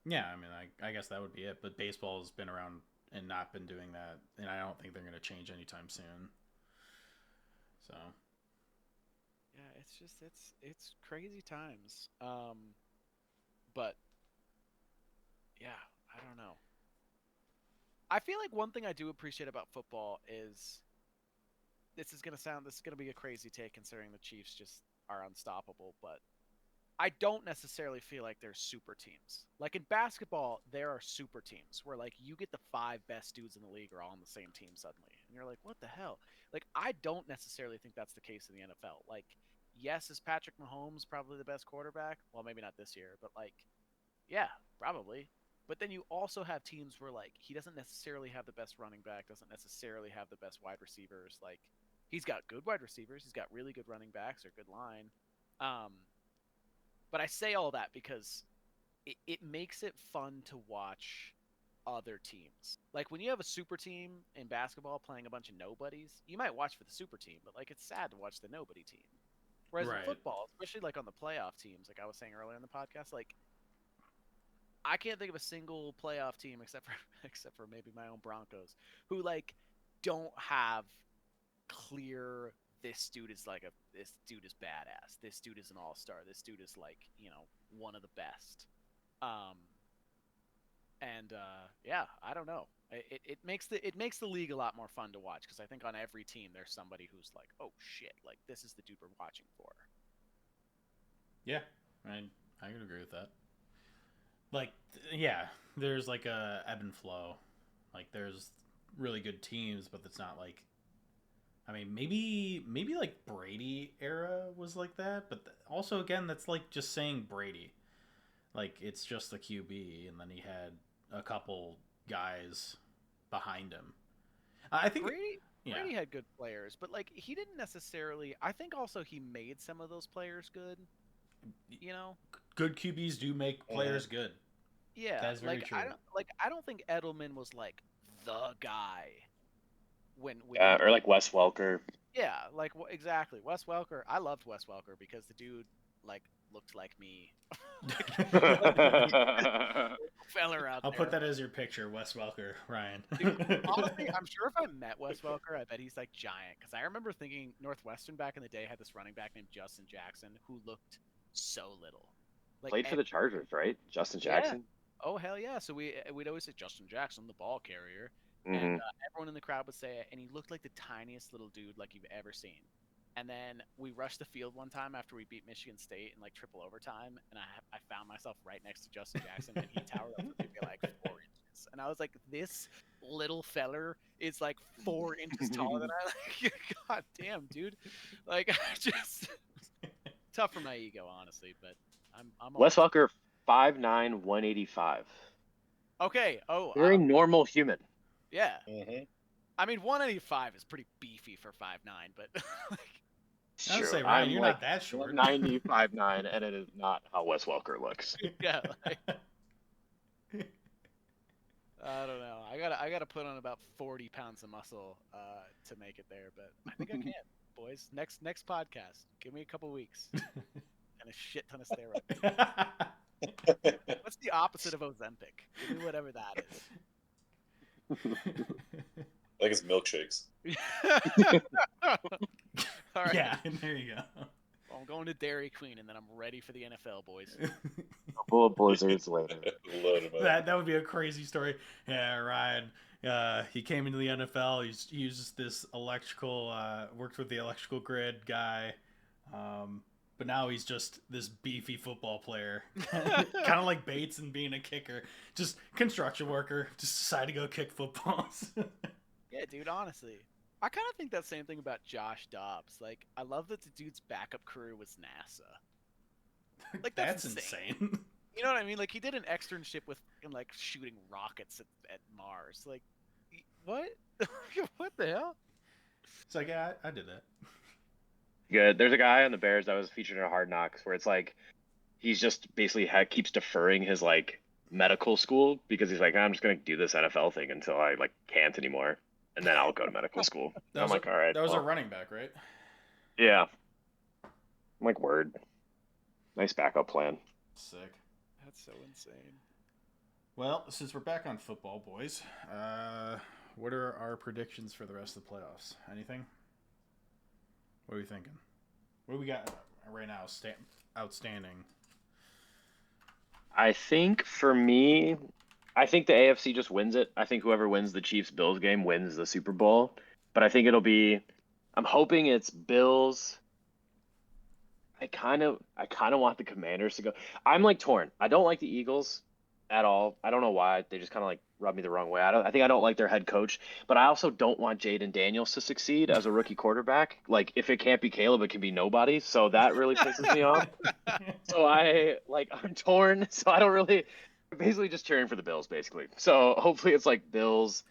Yeah, I mean, I guess that would be it. But baseball has been around and not been doing that, and I don't think they're going to change anytime soon. So. Yeah, it's just it's crazy times. But yeah, I don't know. I feel like one thing I do appreciate about football is this is gonna be a crazy take considering the Chiefs just are unstoppable, but I don't necessarily feel like there's super teams. Like in basketball, there are super teams where like you get the 5 best dudes in the league are all on the same team suddenly. And you're like, what the hell? Like I don't necessarily think that's the case in the NFL. Like, yes, is Patrick Mahomes probably the best quarterback? Well, maybe not this year, but like, yeah, probably. But then you also have teams where like he doesn't necessarily have the best running back, doesn't necessarily have the best wide receivers. Like he's got good wide receivers, he's got really good running backs or good line. But I say all that because it makes it fun to watch other teams. Like when you have a super team in basketball playing a bunch of nobodies, you might watch for the super team, but like it's sad to watch the nobody team. Whereas in football, especially like on the playoff teams, like I was saying earlier in the podcast, like I can't think of a single playoff team except for maybe my own Broncos who like don't have clear this dude is badass. This dude is an all-star. This dude is like, one of the best. Yeah, I don't know. It makes the league a lot more fun to watch because I think on every team there's somebody who's like, oh shit, like this is the dude we're watching for. Yeah, I can agree with that. Like, yeah, there's like a ebb and flow. Like there's really good teams, but it's not like. I mean, maybe like Brady era was like that, but also again, that's like just saying Brady. Like it's just the QB, and then he had a couple guys behind him. I think Brady had good players, but like he didn't necessarily. I think also he made some of those players good. Good QBs do make players good. Yeah, that's very true. I don't think Edelman was like the guy. Or like Wes Welker. Yeah, like exactly. Wes Welker. I loved Wes Welker because the dude like looked like me. Feller out I'll there. put that as your picture, Wes Welker, Ryan. Dude, honestly, I'm sure if I met Wes Welker, I bet he's like giant. Because I remember thinking Northwestern back in the day had this running back named Justin Jackson who looked so little. Like, played for the Chargers, right? Justin Jackson. Yeah. Oh hell yeah! So we'd always say Justin Jackson, the ball carrier. Mm-hmm. And everyone in the crowd would say it, and he looked like the tiniest little dude like you've ever seen. And then we rushed the field one time after we beat Michigan State in like triple overtime, and I found myself right next to Justin Jackson, and he towered up maybe like 4 inches, and I was like, this little feller is like 4 inches taller than I. Like, God damn, dude! Like, I just tough for my ego, honestly, but I'm Wes Welker, 5'9", 185. Okay. Oh, very normal human. Yeah. Mm-hmm. I mean, 185 is pretty beefy for 5'9", but like. I would say, Ryan, you're not that short. 95'9", and it is not how Wes Welker looks. Yeah. Like, I don't know. I gotta put on about 40 pounds of muscle to make it there, but I think I can, boys. Next podcast. Give me a couple weeks and a shit ton of steroids. What's the opposite of Ozempic? Give me whatever that is. I think it's milkshakes. All right. Yeah, there you go. Well, I'm going to Dairy Queen, and then I'm ready for the NFL, boys. Full of blizzards later. Load 'em up. That would be a crazy story. Yeah, Ryan. He came into the NFL. He used this electrical, worked with the electrical grid guy, but now he's just this beefy football player, kind of like Bates and being a kicker. Just construction worker. Just decided to go kick footballs. Yeah, dude. Honestly, I kind of think that same thing about Josh Dobbs. Like, I love that the dude's backup career was NASA. Like, that's insane. You know what I mean? Like, he did an externship with like shooting rockets at Mars. Like, what? What the hell? It's like, yeah, I did that. Good. There's a guy on the Bears that was featured in Hard Knocks where it's like he's just basically keeps deferring his like medical school because he's like, I'm just gonna do this NFL thing until I like can't anymore, and then I'll go to medical school. I'm like, all right. That was a running back, right? Yeah. I'm like, word. Nice backup plan. Sick. That's so insane. Well, since we're back on football, boys, what are our predictions for the rest of the playoffs? Anything? What are we thinking? What do we got right now outstanding? I think for me, I think the AFC just wins it. I think whoever wins the Chiefs-Bills game wins the Super Bowl. But I think it'll be, I'm hoping it's Bills. I kind of want the Commanders to go. I'm like torn. I don't like the Eagles at all. I don't know why. They just kind of like rub me the wrong way. I think I don't like their head coach, but I also don't want Jaden Daniels to succeed as a rookie quarterback. Like, if it can't be Caleb, it can be nobody. So that really pisses me off. So I'm torn. So I don't really, I'm basically just cheering for the Bills basically. So hopefully it's like Bills,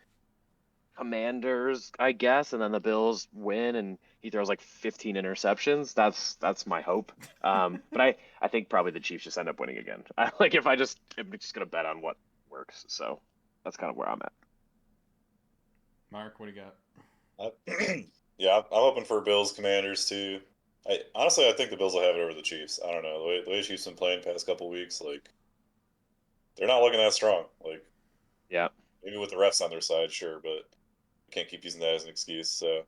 Commanders, I guess, and then the Bills win and he throws like 15 interceptions. That's my hope. But I think probably the Chiefs just end up winning again. I'm just gonna bet on what works. So that's kind of where I'm at. Mark, what do you got? Yeah, I'm hoping for Bills Commanders too. Honestly, I think the Bills will have it over the Chiefs. I don't know the way the Chiefs been playing past couple weeks, like they're not looking that strong. Like, yeah, maybe with the refs on their side, sure, but can't keep using that as an excuse. So,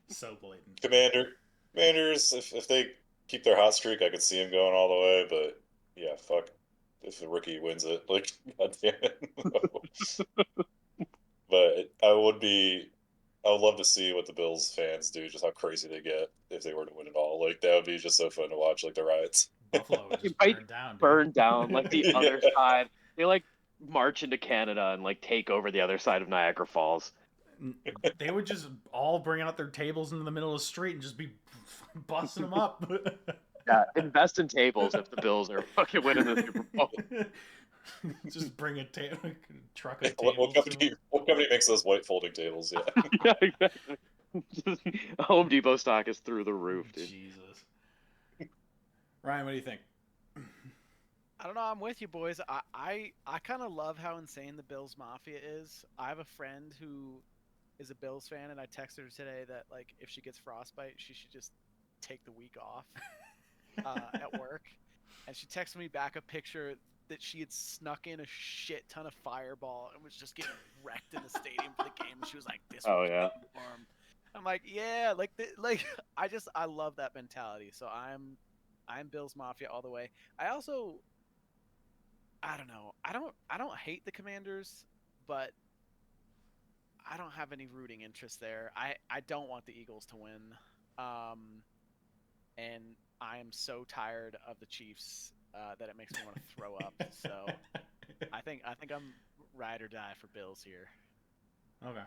so blatant. Commanders, if they keep their hot streak, I could see them going all the way. But yeah, fuck if the rookie wins it. Like, goddamn it. But I would love to see what the Bills fans do, just how crazy they get if they were to win it all. Like, that would be just so fun to watch, like the riots. Buffalo would just burn down like the Yeah. other side. They like march into Canada and like take over the other side of Niagara Falls. They would just all bring out their tables into the middle of the street and just be busting them up. Yeah, invest in tables if the Bills are fucking winning the Super Bowl. Just bring a truck of What tables. company makes those white folding tables? Yeah. Yeah, exactly. Home Depot stock is through the roof, dude. Jesus. Ryan, what do you think? I don't know. I'm with you, boys. I kind of love how insane the Bills Mafia is. I have a friend who is a Bills fan, and I texted her today that like if she gets frostbite, she should just take the week off at work. And she texted me back a picture that she had snuck in a shit ton of Fireball and was just getting wrecked in the stadium for the game. And she was like, "This Oh, was yeah. warm." I'm like, yeah, I love that mentality. So I'm Bills Mafia all the way. I don't know. I don't hate the Commanders, but I don't have any rooting interest there. I don't want the Eagles to win. And I am so tired of the Chiefs that it makes me want to throw up. So I think I'm ride or die for Bills here. Okay.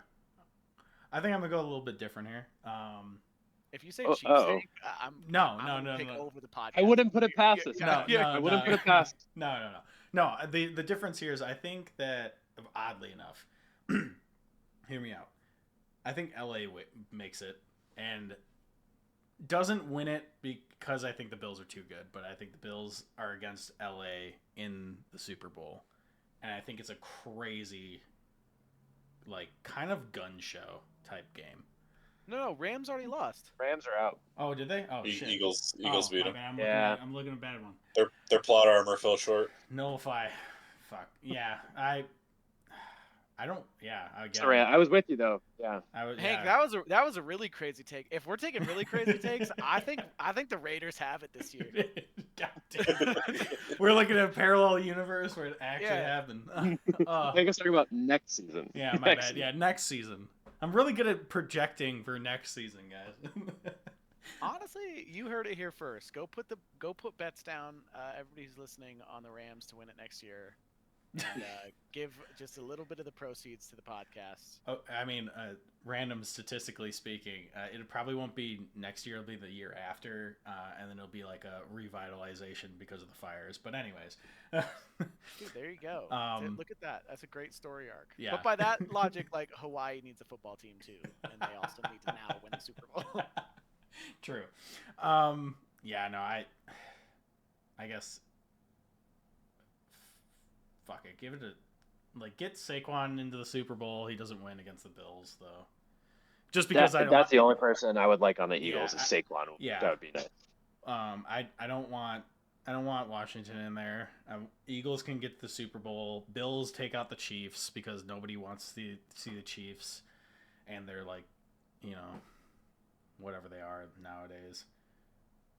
I think I'm gonna go a little bit different here. If you say Chiefs, I'm No. take over the podcast. I wouldn't put it past us. I wouldn't put it past. No. The difference here is I think that, oddly enough, hear me out. I think LA makes it and doesn't win it because I think the Bills are too good, but I think the Bills are against LA in the Super Bowl, and I think it's a crazy, like, kind of gun show type game. No, Rams already lost. Rams are out. Oh, did they? Oh, shit. Eagles beat them. I'm looking at a bad one. Their plot armor fell short. Fuck. Yeah, I don't. Yeah, again, Sorry, I was with you though. Yeah. Hank, yeah. that was a really crazy take. If we're taking really crazy takes, I think the Raiders have it this year. God damn. We're looking at a parallel universe where it actually Yeah. happened. I think I was talking about next season. Yeah, my bad. Yeah, next season. I'm really good at projecting for next season, guys. Honestly, you heard it here first. Go put bets down. Everybody who's listening on the Rams to win it next year, and give just a little bit of the proceeds to the podcast. Oh, I mean, random statistically speaking, it probably won't be next year. It'll be the year after, and then it'll be like a revitalization because of the fires. But anyways, Dude, there you go. Look at that. That's a great story arc. Yeah. But by that logic, like Hawaii needs a football team too, and they also need to now win the Super Bowl. True. Yeah. No. I guess. Fuck it. Give it a get Saquon into the Super Bowl. He doesn't win against the Bills though. Just because that's the only person I would like on the Eagles is Saquon. Yeah. That would be nice. I don't want Washington in there. Eagles can get the Super Bowl. Bills take out the Chiefs because nobody wants to see the Chiefs, and they're like, whatever they are nowadays.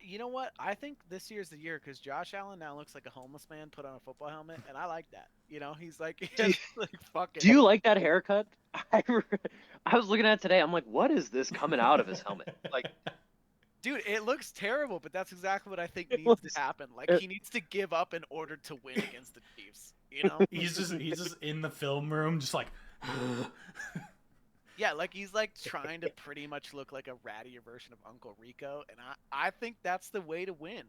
You know what? I think this year's the year because Josh Allen now looks like a homeless man put on a football helmet, and I like that. He's like, fucking. Do you like that haircut? I was looking at it today. I'm like, what is this coming out of his helmet? Like, dude, it looks terrible, but that's exactly what I think needs to happen. Like, he needs to give up in order to win against the Chiefs. He's just in the film room, just like. Yeah, like he's like trying to pretty much look like a rattier version of Uncle Rico, and I think that's the way to win.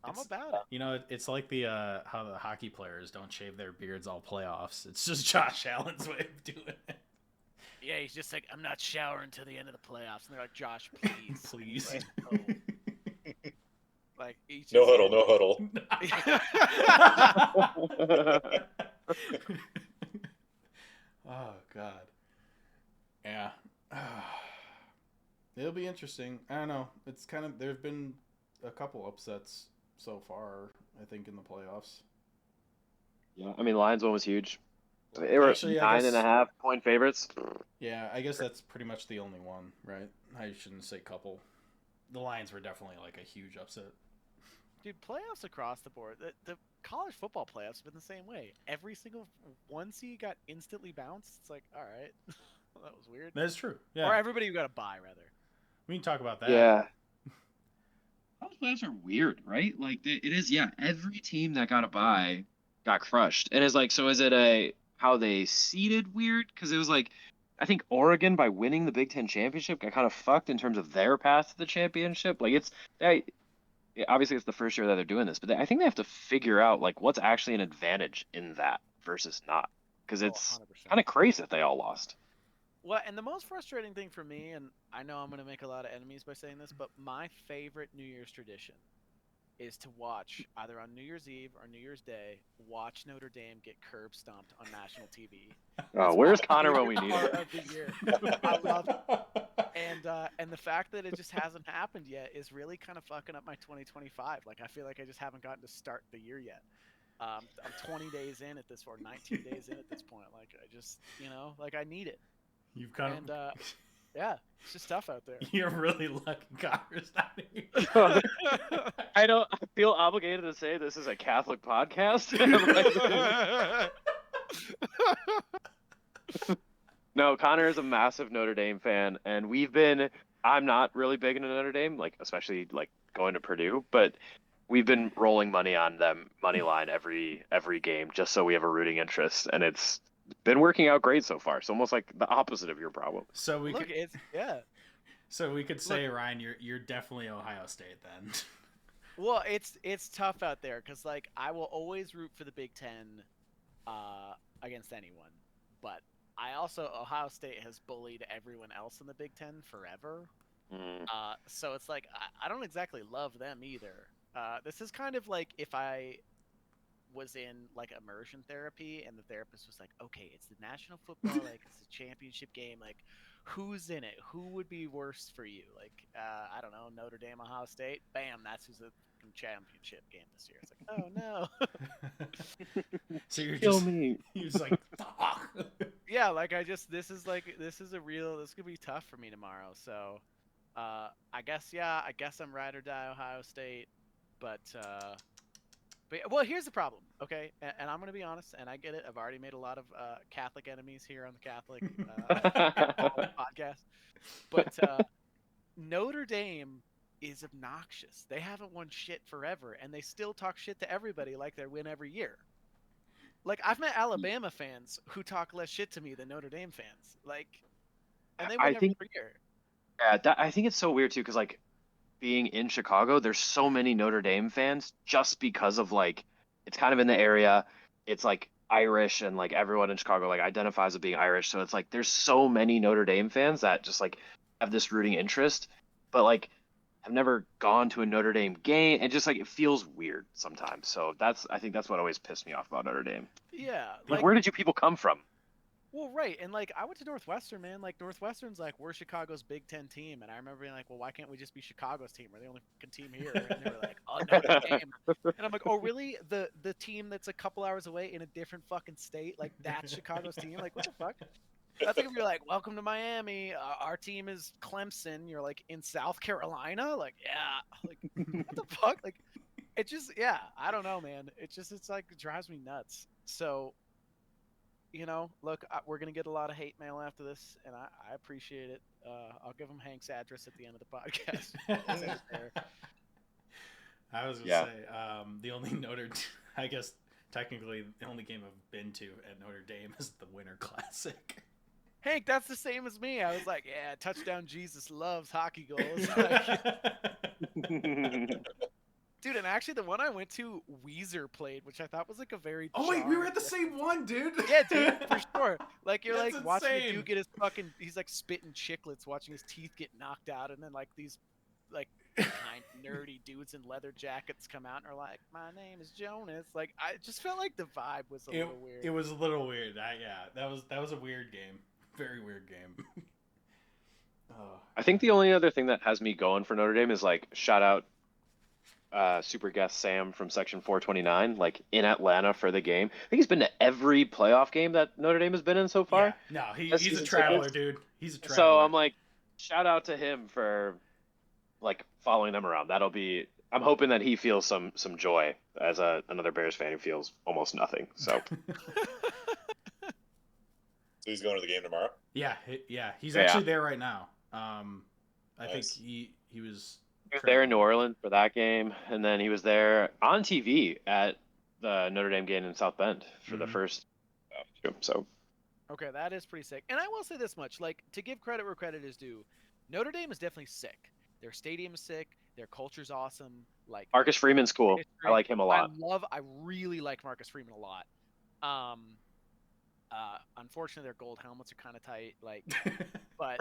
I'm about it. It's like the how the hockey players don't shave their beards all playoffs. It's just Josh Allen's way of doing it. Yeah, he's just like, I'm not showering until the end of the playoffs, and they're like, Josh, please, please. Like, no huddle, no huddle. Oh God. Yeah. It'll be interesting. I don't know. It's kind of there've been a couple upsets so far, I think, in the playoffs. Yeah, I mean, Lions one was huge. They were 9.5 point favorites. Yeah, I guess that's pretty much the only one, right? I shouldn't say couple. The Lions were definitely like a huge upset. Dude, playoffs across the board. The college football playoffs have been the same way. Every single one seed got instantly bounced. It's like, all right, well, that was weird. That's true. Yeah. Or everybody who got a bye, rather. We can talk about that. Yeah. College playoffs are weird, right? Like, it is, yeah. Every team that got a bye got crushed. And it's like, so is it how they seeded weird? Because it was like, I think Oregon, by winning the Big Ten championship, got kind of fucked in terms of their path to the championship. Like, obviously it's the first year that they're doing this, but I think they have to figure out like what's actually an advantage in that versus not, because it's kind of crazy that they all lost. Well, and the most frustrating thing for me, and I know I'm going to make a lot of enemies by saying this, but my favorite New Year's tradition is to watch, either on New Year's Eve or New Year's Day, watch Notre Dame get curb stomped on national TV. Oh, where's Connor when we need him? Of the year. I love it. And the fact that it just hasn't happened yet is really kind of fucking up my 2025. Like, I feel like I just haven't gotten to start the year yet. I'm 20 days in at this, or 19 days in at this point. Like, I just, like I need it. You've kind of... yeah, it's just tough out there. You're really lucky Connor's not here. I feel obligated to say this is a Catholic podcast. No, Connor is a massive Notre Dame fan, and I'm not really big into Notre Dame, like especially like going to Purdue, but we've been rolling money on them, money line every game, just so we have a rooting interest, and it's been working out great so far. It's almost like the opposite of your problem. So we So we could say, Ryan, you're definitely Ohio State then. Well, it's tough out there because like I will always root for the Big Ten against anyone, but Ohio State has bullied everyone else in the Big Ten forever. So it's like I don't exactly love them either. This is kind of like if I was in like immersion therapy and the therapist was like, okay, it's the National Football League, it's the championship game, like who's in it? Who would be worse for you? Like, I don't know, Notre Dame, Ohio State. Bam, that's who's the championship game this year. It's like, oh no. So you're Kill just me. you're just like fuck. Yeah, like this is gonna be tough for me tomorrow. So, I guess I'm ride or die Ohio State, but well, here's the problem, okay? And I'm gonna be honest, and I get it. I've already made a lot of Catholic enemies here on the Catholic podcast, but Notre Dame is obnoxious. They haven't won shit forever, and they still talk shit to everybody like they win every year. Like, I've met Alabama fans who talk less shit to me than Notre Dame fans. Like, and they win every year. Yeah, I think it's so weird too, because like being in Chicago, there's so many Notre Dame fans just because of like it's kind of in the area. It's like Irish, and like everyone in Chicago like identifies as being Irish. So it's like there's so many Notre Dame fans that just like have this rooting interest, but like I've never gone to a Notre Dame game, and just like it feels weird sometimes. So I think that's what always pissed me off about Notre Dame. Yeah. Like where did you people come from? Well, right, and like I went to Northwestern, man. Like Northwestern's like we're Chicago's Big Ten team, and I remember being like, well, why can't we just be Chicago's team? We're the only fucking team here, and they were like, oh, Notre Dame, and I'm like, oh, really? The team that's a couple hours away in a different fucking state, like that's Chicago's team? Like what the fuck? That's like if you're like, welcome to Miami. Our team is Clemson. You're like in South Carolina. Like yeah, like what the fuck? Like it just I don't know, man. It's like it drives me nuts. So. You know, look, we're going to get a lot of hate mail after this, and I appreciate it. I'll give him Hank's address at the end of the podcast. I was going to say, the only I guess technically the only game I've been to at Notre Dame is the Winter Classic. Hank, that's the same as me. I was like, yeah, touchdown Jesus loves hockey goals. Dude, and actually the one I went to, Weezer played, which I thought was like a very wait, we were at the same one, dude. Yeah, dude, for sure. Like you're That's like watching insane. a dude get his fucking he's like spitting chiclets, watching his teeth get knocked out, and then like these like kind of nerdy dudes in leather jackets come out and are like, my name is Jonas. Like I just felt like the vibe was a little weird. It was a little weird. That was a weird game. Very weird game. I think the only other thing that has me going for Notre Dame is like shout out super guest Sam from section 429, like in Atlanta for the game. I think he's been to every playoff game that Notre Dame has been in so far. Yeah, no, he's a traveler, dude. He's a traveler. So I'm like, shout out to him for like following them around. I'm hoping that he feels some joy as another Bears fan who feels almost nothing. So So he's going to the game tomorrow? Yeah. He's actually there right now. I think he was there in New Orleans for that game, and then he was there on TV at the Notre Dame game in South Bend for the first. So, okay, that is pretty sick. And I will say this much: like to give credit where credit is due, Notre Dame is definitely sick. Their stadium is sick. Their culture's awesome. Like Marcus Freeman's cool. I like him a lot. I really like Marcus Freeman a lot. Unfortunately, their gold helmets are kind of tight. Like, but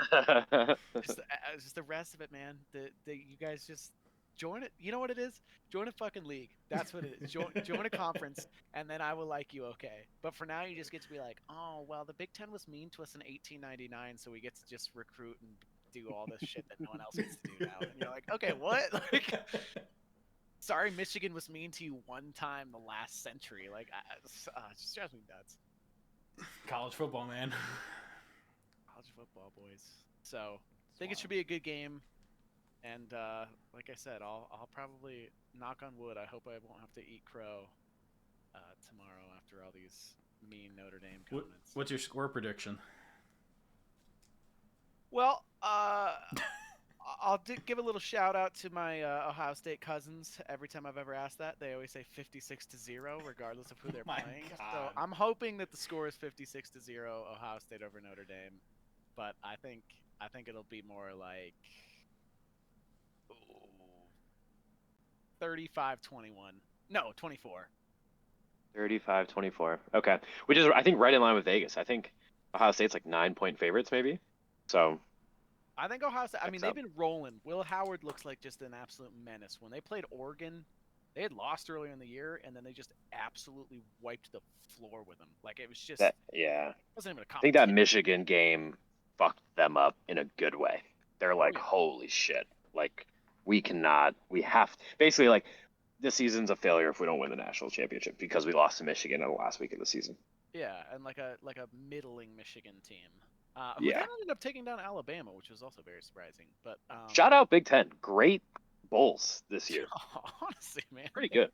just the rest of it, man. You guys just join it. You know what it is? Join a fucking league. That's what it is. Join a conference, and then I will like you. Okay. But for now, you just get to be like, oh well, the Big Ten was mean to us in 1899, so we get to just recruit and do all this shit that no one else gets to do now. And you're like, okay, what? Like, sorry, Michigan was mean to you one time the last century. Like, it just drives me nuts. College football, man. College football, boys. So I think it should be a good game. And like I said, I'll probably knock on wood. I hope I won't have to eat crow tomorrow after all these mean Notre Dame comments. What's your score prediction? Well, I'll give a little shout out to my Ohio State cousins. Every time I've ever asked that, they always say 56-0, regardless of who they're playing. God. So I'm hoping that the score is 56-0, Ohio State over Notre Dame. But I think it'll be more like 35-21. No, 24. 35-24. Okay, which is I think right in line with Vegas. I think Ohio State's like 9-point favorites, maybe. So. I think Ohio State. I mean, they've been rolling. Will Howard looks like just an absolute menace. When they played Oregon, they had lost earlier in the year, and then they just absolutely wiped the floor with them. Like it was just. Yeah. It wasn't even a competition. I think that Michigan game fucked them up in a good way. They're like, holy shit. Like, we have basically, like, this season's a failure if we don't win the national championship because we lost to Michigan in the last week of the season. Yeah, and like a middling Michigan team. Who Yeah. then ended up taking down Alabama, which was also very surprising. But Shout out Big Ten. Great Bulls this year. honestly, man, Pretty good.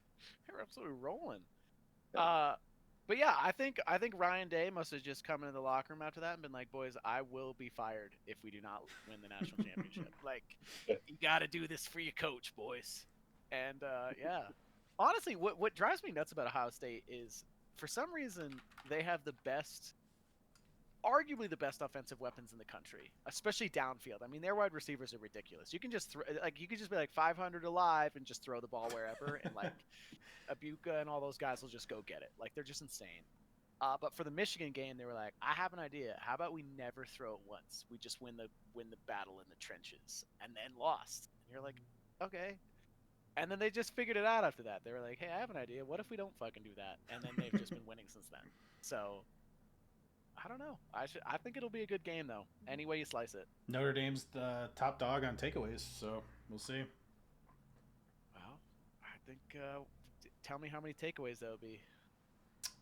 They're absolutely rolling. But yeah, I think Ryan Day must have just come into the locker room after that and been like, "Boys, I will be fired if we do not win the national championship. Like, you got to do this for your coach, boys." And yeah, honestly, what drives me nuts about Ohio State is, for some reason, they have arguably the best offensive weapons in the country, especially downfield. I mean, their wide receivers are ridiculous. You can just you could just be like 500 alive and just throw the ball wherever, and like Abuka and all those guys will just go get it. Like, they're just insane. But for the Michigan game, they were like, I have an idea. How about we never throw it once? We just win the battle in the trenches, and then lost. And you're like, okay. And then they just figured it out after that. They were like, hey, I have an idea. What if we don't fucking do that? And then they've just been winning since then. So I don't know. I think it'll be a good game, though. Any way you slice it. Notre Dame's the top dog on takeaways, so we'll see. Well, I think. Tell me how many takeaways that would be.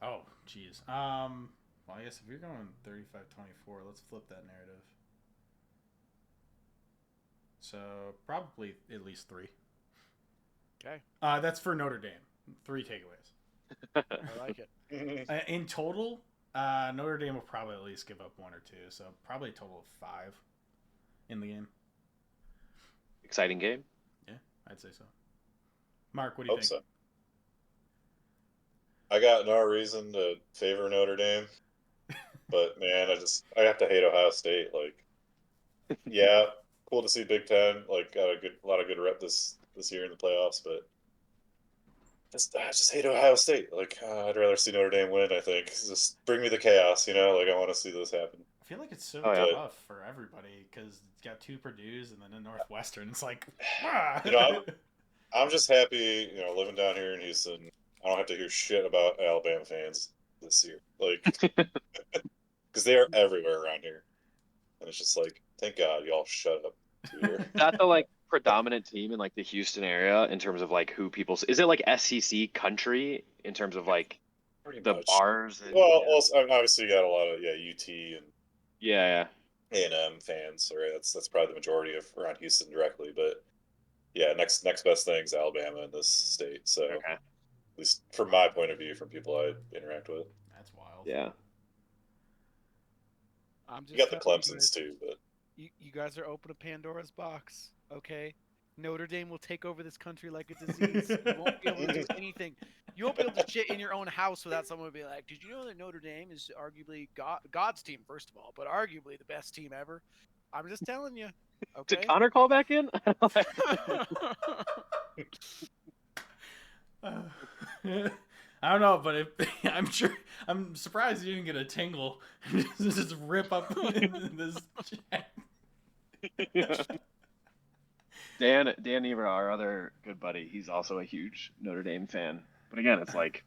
Oh, jeez. Well, I guess if you're going 35-24, let's flip that narrative. So probably at least 3. Okay. That's for Notre Dame. 3 takeaways. I like it. In total, Notre Dame will probably at least give up 1 or 2, so probably a total of 5 in the game. Exciting game. Yeah, I'd say so. Mark, what do you think? So. I got no reason to favor Notre Dame, but man, I have to hate Ohio State. Like, yeah, cool to see Big Ten like got a lot of good rep this year in the playoffs, but I just hate Ohio State. Like, I'd rather see Notre Dame win. I think just bring me the chaos, Like, I want to see this happen. I feel like it's so tough for everybody because it's got 2 Purdue's and then a Northwestern. It's like, I'm just happy, living down here in Houston. I don't have to hear shit about Alabama fans this year, like, because they are everywhere around here, and it's just like, thank God y'all shut up. Is that the like predominant team in like the Houston area in terms of like who people? Is it like SEC country in terms of like the much. bars? And, well, also, obviously you got a lot of UT and A&M fans, right? That's probably the majority of around Houston directly, but yeah, next best thing is Alabama in this state. So. Okay. At least from my point of view, from people I interact with. That's wild. Yeah. You got the Clemsons too, but you guys are open to Pandora's box, okay? Notre Dame will take over this country like a disease. You won't be able to do anything. You won't be able to shit in your own house without someone would be like, "Did you know that Notre Dame is arguably God's team, first of all, but arguably the best team ever?" I'm just telling you. Okay. Did Connor call back in? I don't know, but I'm surprised you didn't get a tingle. Just rip up this chat. Dan Eber, our other good buddy, he's also a huge Notre Dame fan. But again, it's like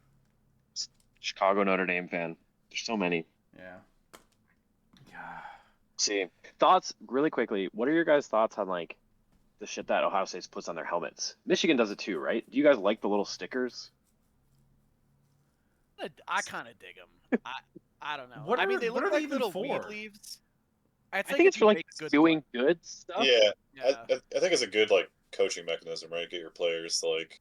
Chicago Notre Dame fan. There's so many. Yeah. See, thoughts really quickly. What are your guys' thoughts on like the shit that Ohio State puts on their helmets? Michigan does it too, right? Do you guys like the little stickers? I kind of dig them. I don't know. I mean, they look like little weed for? leaves. I think it's for like doing good stuff. Yeah. I think it's a good like coaching mechanism, right? Get your players to like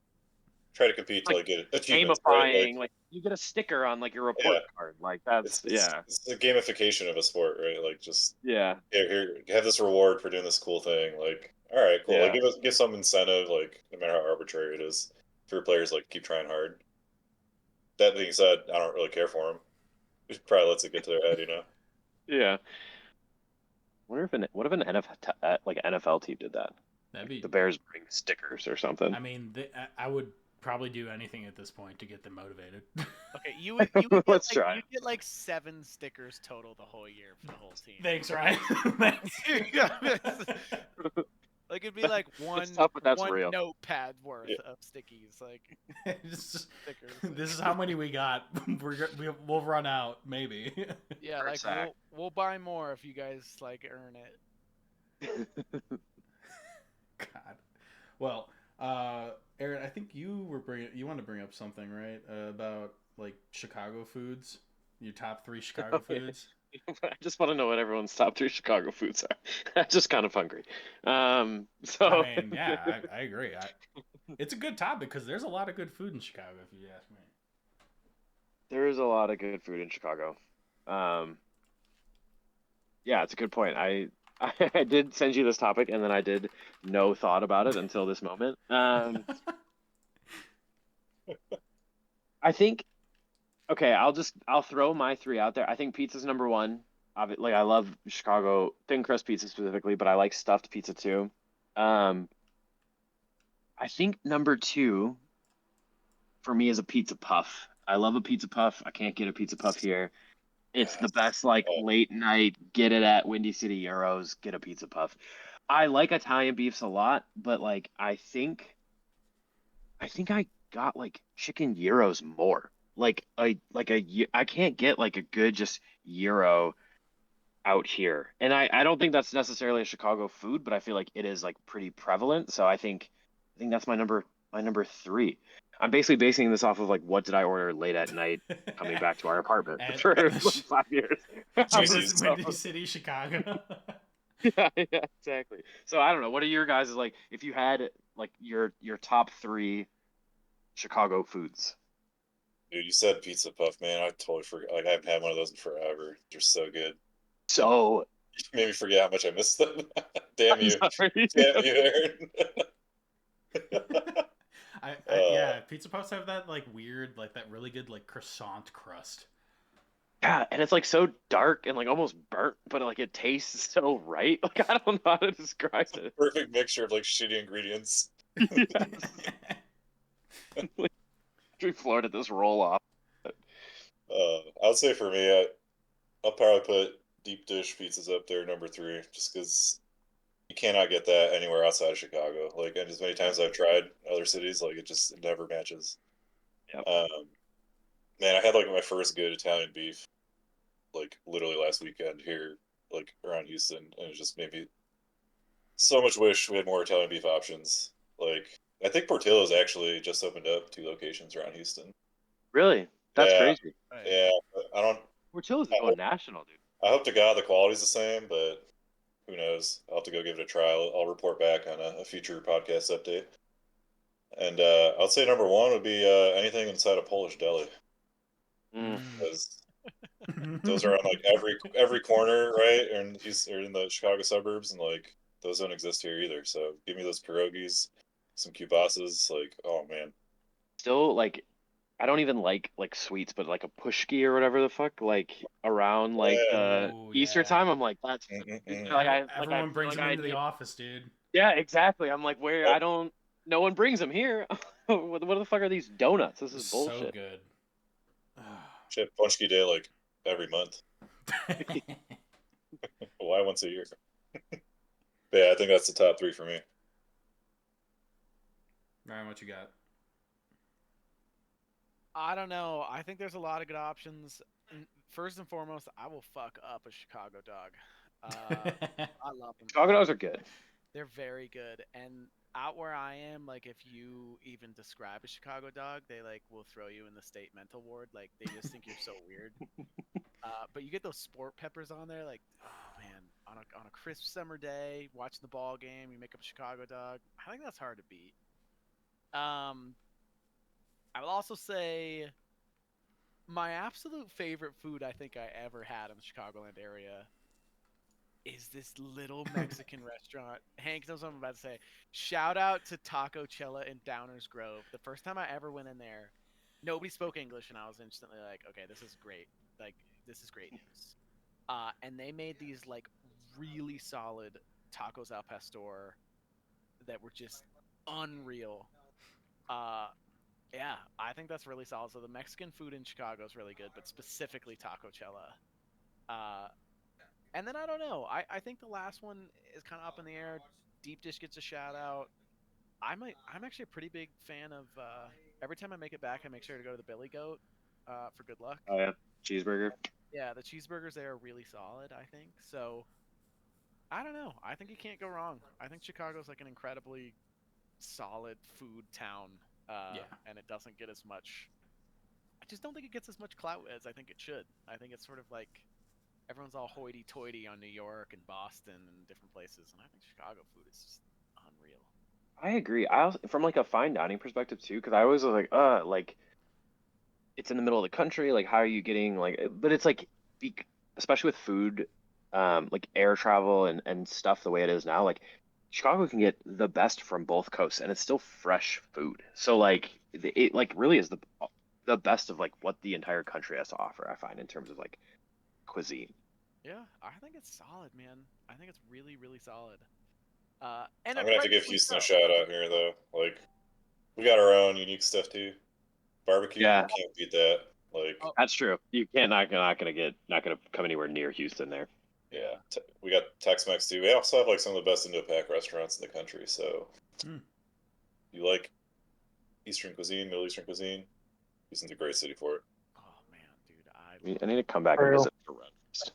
try to compete to like get achievements. Gamifying, right? like you get a sticker on like your report card, like that's it's the gamification of a sport, right? Like just here have this reward for doing this cool thing. Like, all right, cool. Yeah. Like give some incentive, like no matter how arbitrary it is, for your players like keep trying hard. That being said, I don't really care for them. It probably lets it get to their head, Yeah. What if an NFL team did that? That'd be the Bears bring stickers or something. I mean, I would probably do anything at this point to get them motivated. Okay, you would get, Let's like, try. you'd get like 7 stickers total the whole year for the whole team. Thanks, Ryan. Like it'd be like one tough, but that's one real. notepad worth Yeah. of stickies, like It's stickers. this is how many we got. We'll run out maybe. Yeah, Per like sack. we'll buy more if you guys like earn it. God. Well, Aaron, I think you want to bring up something, right? About like Chicago foods, your top 3 Chicago foods. I just want to know what everyone's top 3 Chicago foods are. I'm just kind of hungry. So I mean, yeah, I agree. It's a good topic because there's a lot of good food in Chicago, if you ask me. there is a lot of good food in Chicago. Yeah, it's a good point. I did send you this topic, and then I did no thought about it until this moment. I think okay, I'll throw my 3 out there. I think pizza's number 1. Like I love Chicago thin crust pizza specifically, but I like stuffed pizza too. Um, I think number 2 for me is a pizza puff. I love a pizza puff. I can't get a pizza puff here. It's the best like Oh, late night, get it at Windy City Euros, get a pizza puff. I like Italian beefs a lot, but like I think I got like chicken gyros more. I can't get like a good just gyro out here. And I don't think that's necessarily a Chicago food, but I feel like it is like pretty prevalent. So I think that's my number 3. I'm basically basing this off of like what did I order late at night coming back to our apartment At for the like 5 years. Windy, So, Windy City, Chicago. yeah, exactly. So I don't know. What are your guys' like if you had like your top 3 Chicago foods? dude, you said pizza puff, man. I totally forgot. Like I haven't had one of those in forever. They're so good. So You made me forget how much I missed them. Damn I'm you, sorry. damn you, Aaron. Yeah, pizza puffs have that like weird, like that really good like croissant crust. Yeah, and it's like so dark and like almost burnt, but like it tastes so right. Like I don't know how to describe it. Perfect mixture of like shitty ingredients. Yes. Like, we floated this roll off. I would say for me, I'll probably put deep dish pizzas up there, number 3, just because you cannot get that anywhere outside of Chicago. Like, and as many times I've tried other cities, like it never matches. Yep. Man, I had like my first good Italian beef, like literally last weekend here, like around Houston, and it just made me so much wish we had more Italian beef options. Like, I think Portillo's actually just opened up 2 locations around Houston. Really? That's Yeah, crazy. yeah. But I don't. Portillo's I going hope, national, dude. I hope to God the quality's the same, but who knows? I'll have to go give it a try. I'll report back on a future podcast update. And I'd say number 1 would be anything inside a Polish deli, Mm. because those are on like every corner, right? And he's or in the Chicago suburbs, and like those don't exist here either. So give me those pierogies, some kielbasa's, like oh man. Still like I don't even like sweets, but like a pushki or whatever the fuck, like around like Yeah. Easter Yeah. time, I'm like that's Mm-mm-mm. like I Everyone feel brings like them I into the need. office, dude. Yeah, exactly. I'm like where Oh, I don't. No one brings them here. What the fuck are these donuts? This is So bullshit. good. shit, Punchki Day like every month. Why once a year? But yeah, I think that's the top 3 for me. Ryan, what you got? I don't know. I think there's a lot of good options. First and foremost, I will fuck up a Chicago dog. I love them. Chicago dogs are good. They're very good. And out where I am, like if you even describe a Chicago dog, they like will throw you in the state mental ward. Like they just think you're so weird. But you get those sport peppers on there, like oh man, on a crisp summer day, watching the ball game, you make up a Chicago dog. I think that's hard to beat. I will also say my absolute favorite food I think I ever had in the Chicagoland area is this little Mexican restaurant. Hank knows what I'm about to say. Shout out to Taco Cella in Downers Grove. The first time I ever went in there, nobody spoke English, and I was instantly like, okay, this is great. Like, this is great news. And they made these, like, really solid tacos al pastor that were just unreal. Yeah, I think that's really solid. So the Mexican food in Chicago is really good, but specifically Taco Cella. And then I don't know. I think the last one is kind of up in the air. Deep dish gets a shout out. I'm actually a pretty big fan of. Every time I make it back, I make sure to go to the Billy Goat for good luck. Oh yeah, cheeseburger. Yeah, the cheeseburgers there are really solid. I think so. I don't know. I think you can't go wrong. I think Chicago's like an incredibly solid food town, and it doesn't get as much. I just don't think it gets as much clout as I think it should. I think it's sort of like everyone's all hoity-toity on New York and Boston and different places, and I think Chicago food is just unreal. I agree. I also, from like a fine dining perspective too, because I always was like it's in the middle of the country. Like, how are you getting like? But it's like, especially with food, like air travel and stuff the way it is now, like Chicago can get the best from both coasts, and it's still fresh food. So like, it like really is the best of like what the entire country has to offer. I find in terms of like cuisine. Yeah, I think it's solid, man. I think it's really, really solid. I'm gonna have to give Houston a shout out here, though. Like, we got our own unique stuff too. Barbecue, Yeah. you can't beat that. Like, That's true. You can't not gonna come anywhere near Houston there. yeah, we got Tex-Mex too. We also have like some of the best Indo-Pac restaurants in the country. So, you like Eastern cuisine, Middle Eastern cuisine? Houston's a great city for it. Oh man, dude, I need to come back and visit for breakfast.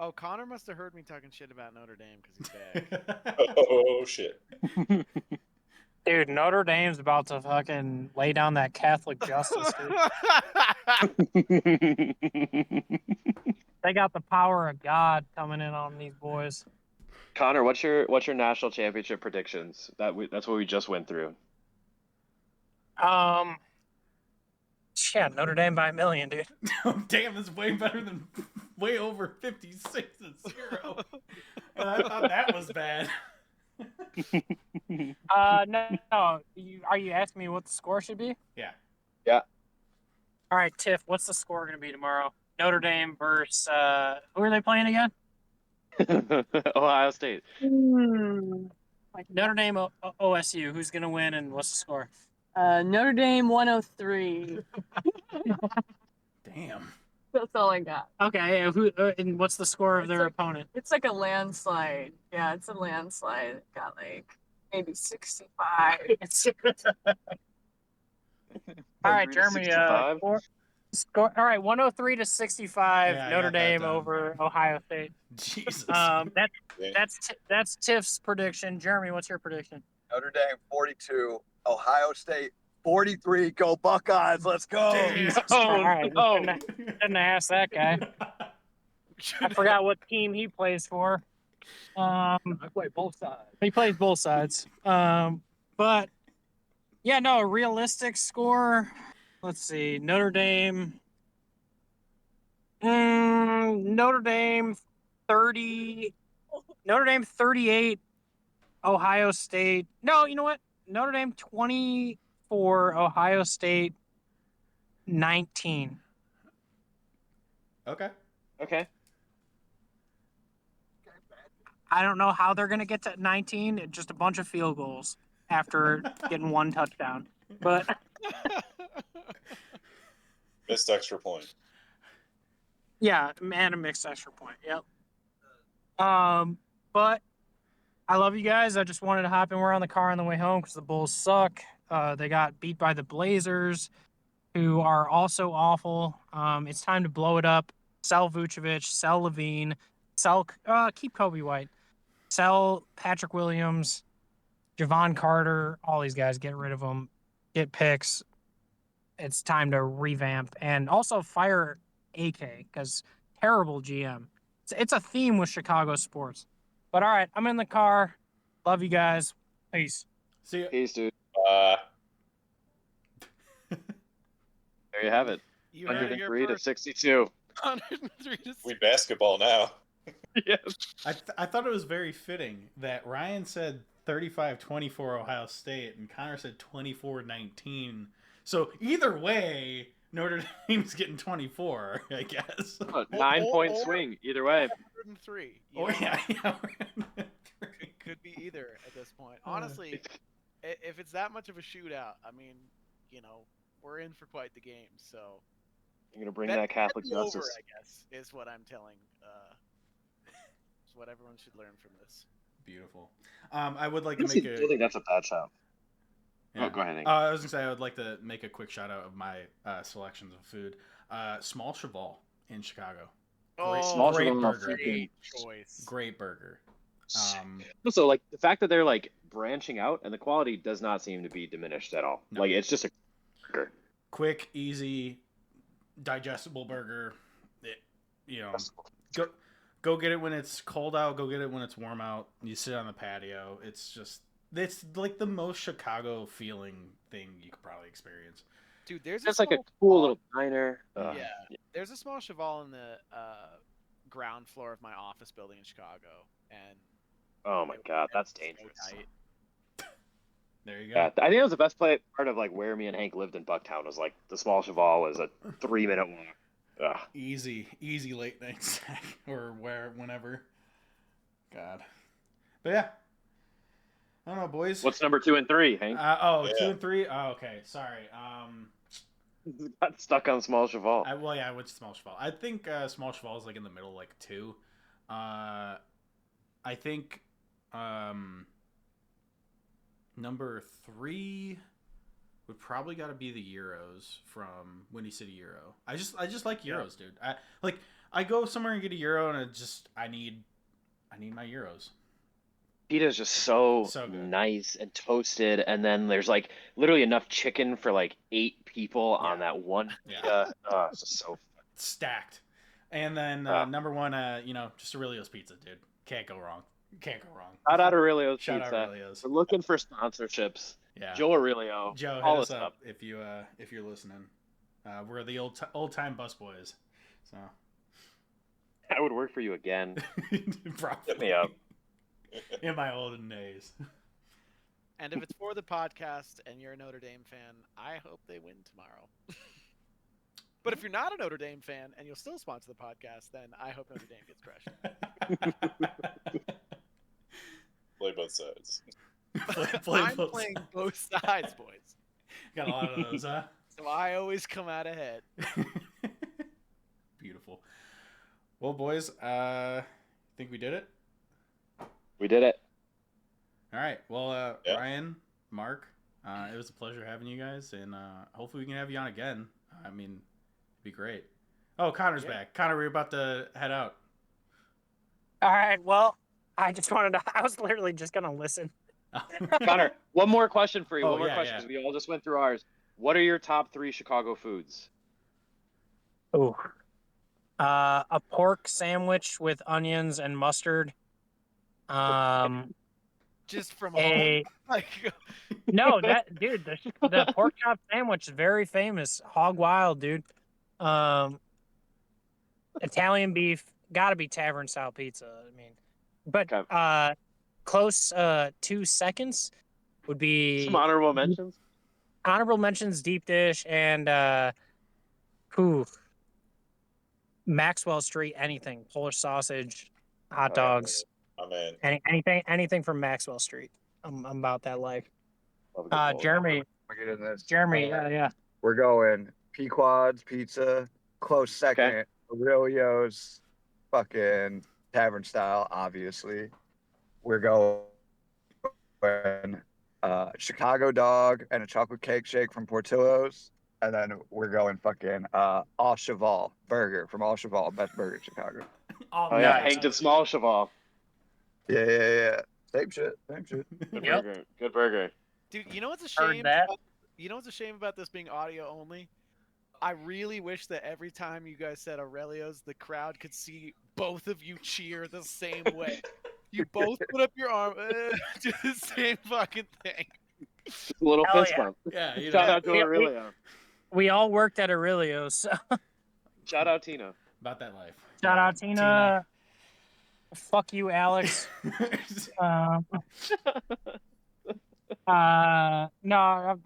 Oh, Connor must have heard me talking shit about Notre Dame because he's back. Oh shit. Dude, Notre Dame's about to fucking lay down that Catholic justice, dude. They got the power of God coming in on these boys. Connor, what's your national championship predictions? That's what we just went through. Yeah, Notre Dame by 1,000,000, dude. Oh, damn, that's way better than way over 56-0. And I thought that was bad. No. Are you asking me what the score should be? Yeah. Yeah. All right, Tiff, what's the score going to be tomorrow? Notre Dame versus who are they playing again? Ohio State. Like Notre Dame, OSU. Who's going to win and what's the score? Notre Dame 103. Damn. That's all I got. Okay, and what's the score of their opponent? It's like a landslide. Yeah, it's a landslide. It got like maybe 65. All right, Jeremy. Score. All right, 103 to 65. Yeah, Notre Dame over Ohio State. Jesus. That's Tiff's prediction. Jeremy, what's your prediction? Notre Dame 42, Ohio State 43. Go Buckeyes! Let's go! All right, didn't ask that guy. I forgot what team he plays for. I play both sides. He plays both sides. But yeah, no, a realistic score. Let's see. Notre Dame 30. Notre Dame 38. Ohio State. No, you know what? Notre Dame 24. Ohio State 19. Okay. I don't know how they're going to get to 19. Just a bunch of field goals after getting one touchdown. But Missed extra point. yeah, and a mixed extra point. Yep. But I love you guys. I just wanted to hop in. We're on the car on the way home because the Bulls suck. They got beat by the Blazers, who are also awful. It's time to blow it up. Sell Vucevic, sell Levine, keep Kobe White, sell Patrick Williams, Javon Carter, all these guys. Get rid of them. Get picks. It's time to revamp and also fire AK because terrible GM. It's a theme with Chicago sports. But all right, I'm in the car. Love you guys. Peace. See ya. Peace, dude. There you have it. 103 to 62. 103 to We basketball now. Yes. I thought it was very fitting that Ryan said 35-24 Ohio State and Connor said 24-19. So either way, Notre Dame's getting 24, I guess. 9-point swing either way. 103. Oh yeah. Could be either at this point. Honestly, if it's that much of a shootout, I mean, we're in for quite the game. So You're gonna bring that Catholic justice. Over, I guess, is what I'm telling. Is what everyone should learn from this. Beautiful. I would like I to make don't think that's a bad shout. Yeah. Oh, go ahead. Hank. I was gonna say I would like to make a quick shout out of my selections of food. Small Cheval in Chicago. Great burger. Great choice. Great burger. Also, like the fact that they're like branching out and the quality does not seem to be diminished at all. No. Like it's just a burger. Quick, easy, digestible burger. Go get it when it's cold out. Go get it when it's warm out. You sit on the patio. It's like the most Chicago feeling thing you could probably experience. Dude, there's like a cool little diner. Yeah, there's a small Cheval in the ground floor of my office building in Chicago, and oh my god, that's dangerous. There you go. Yeah, I think that was the best part of like where me and Hank lived in Bucktown was like the Small Cheval was a 3-minute walk. Ugh. Easy late night snack or whenever. God, but yeah. I don't know, boys. What's number 2 and 3, Hank? 2 and 3. Oh, okay, sorry. Got stuck on Small Cheval. I went to Small Cheval. I think Small Cheval is like in the middle, like 2. I think number 3 would probably got to be the Euros from Windy City Euro. I just like Euros, dude. I go somewhere and get a Euro, and I need my Euros. Pita's just so good. Nice and toasted, and then there's like literally enough chicken for like 8 people on that one pita. It's just so stacked. And then number 1, just Aurelio's Pizza, dude. Can't go wrong. Shout out Aurelio's Shout Pizza. out Aurelio's. We're looking for sponsorships. Yeah. Joe Aurelio. Joe, call hit us us up if you're listening. We're the old time bus boys. So I would work for you again. Probably. Hit me up. In my olden days. And if it's for the podcast and you're a Notre Dame fan, I hope they win tomorrow. But if you're not a Notre Dame fan and you'll still sponsor the podcast, then I hope Notre Dame gets crushed. Play both sides. I'm playing both sides, boys. Got a lot of those, huh? So I always come out ahead. Beautiful. Well, boys, think we did it? We did it. All right. Well, Ryan, Mark, it was a pleasure having you guys, and hopefully we can have you on again. I mean, it'd be great. Oh, Connor's back. Connor, we're about to head out. All right. Well, I was literally just going to listen. Connor, one more question for you. Oh, one more yeah, question, because we all just went through ours. What are your top 3 Chicago foods? Ooh. A pork sandwich with onions and mustard. Just from home. Like, no, that dude, the pork chop sandwich is very famous. Hog Wild, dude. Italian beef, gotta be tavern style pizza. I mean, but close 2 seconds would be some honorable mentions. Honorable mentions, deep dish, and Maxwell Street, anything, Polish sausage, hot dogs. Oh, man. Anything from Maxwell Street. I'm about that life. Jeremy. We're getting this. Jeremy, yeah. We're going Pequod's Pizza, close second. Aurelio's, fucking tavern style, obviously. We're going Chicago dog and a chocolate cake shake from Portillo's. And then we're going fucking Au Cheval burger from Au Cheval, best burger in Chicago. Oh yeah, Hank did Small Cheval. Yeah. Same shit. Good burger. Dude, you know what's a shame? You know what's a shame about this being audio only? I really wish that every time you guys said Aurelio's, the crowd could see both of you cheer the same way. You both put up your arm, do the same fucking thing. Just a little Hell fist bump. Yeah, Shout out to Aurelio. We all worked at Aurelio's. So. Shout out Tina. About that life. Shout out Tina. Fuck you, Alex. No, I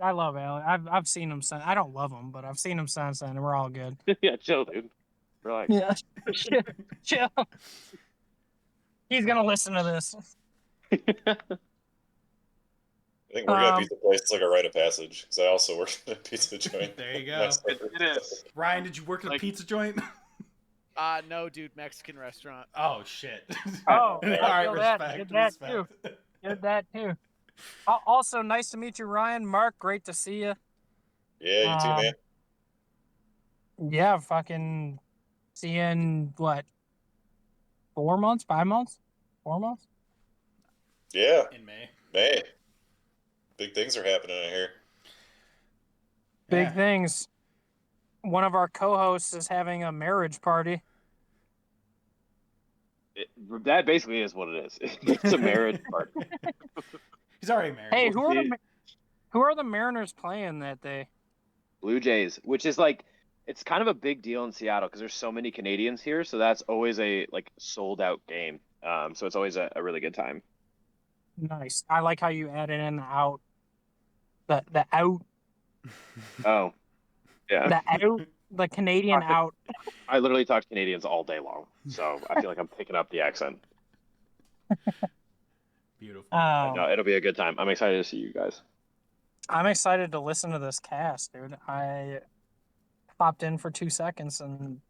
love Alex. I've seen him since. I don't love him, but I've seen him since then, and we're all good. Yeah, chill, dude. Relax. Yeah, chill. He's gonna listen to this. I think working at a pizza place is like a rite of passage, because I also worked at a pizza joint. There you go. It is. Ryan, did you work at a pizza joint? No, dude, Mexican restaurant. Oh shit. Oh, All I right, feel that. respect, Did that respect. too. Did that too. Also, nice to meet you, Ryan. Mark, great to see you. Yeah, you too, man. Yeah, fucking see you in what? 4 months? 5 months? 4 months? Yeah, In May. May. Big things are happening in here. Big Yeah. things. One of our co-hosts is having a marriage party. That basically is what it is. It's a marriage party. He's already married. Hey, who are the Mariners playing that day? Blue Jays, which is like it's kind of a big deal in Seattle because there's so many Canadians here, so that's always a like sold out game. So it's always a really good time. Nice. I like how you added in the out. The out. Oh, yeah. The out. The Canadian out. I literally talk to Canadians all day long, so I feel like I'm picking up the accent. Beautiful. No, it'll be a good time. I'm excited to see you guys. I'm excited to listen to this cast, dude. I popped in for 2 seconds and,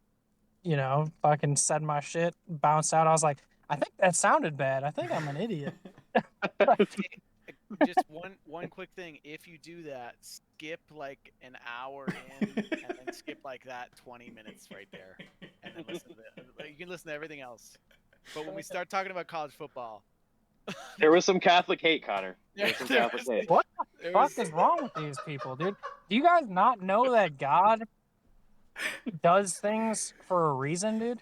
fucking said my shit, bounced out. I was like, I think that sounded bad. I think I'm an idiot. Just one quick thing. If you do that, skip like an hour in, and then skip like that 20 minutes right there, and then listen to it. You can listen to everything else. But when we start talking about college football, there was some Catholic hate, Connor. There was some Catholic hate. What the fuck is wrong with these people, dude? Do you guys not know that God does things for a reason, dude?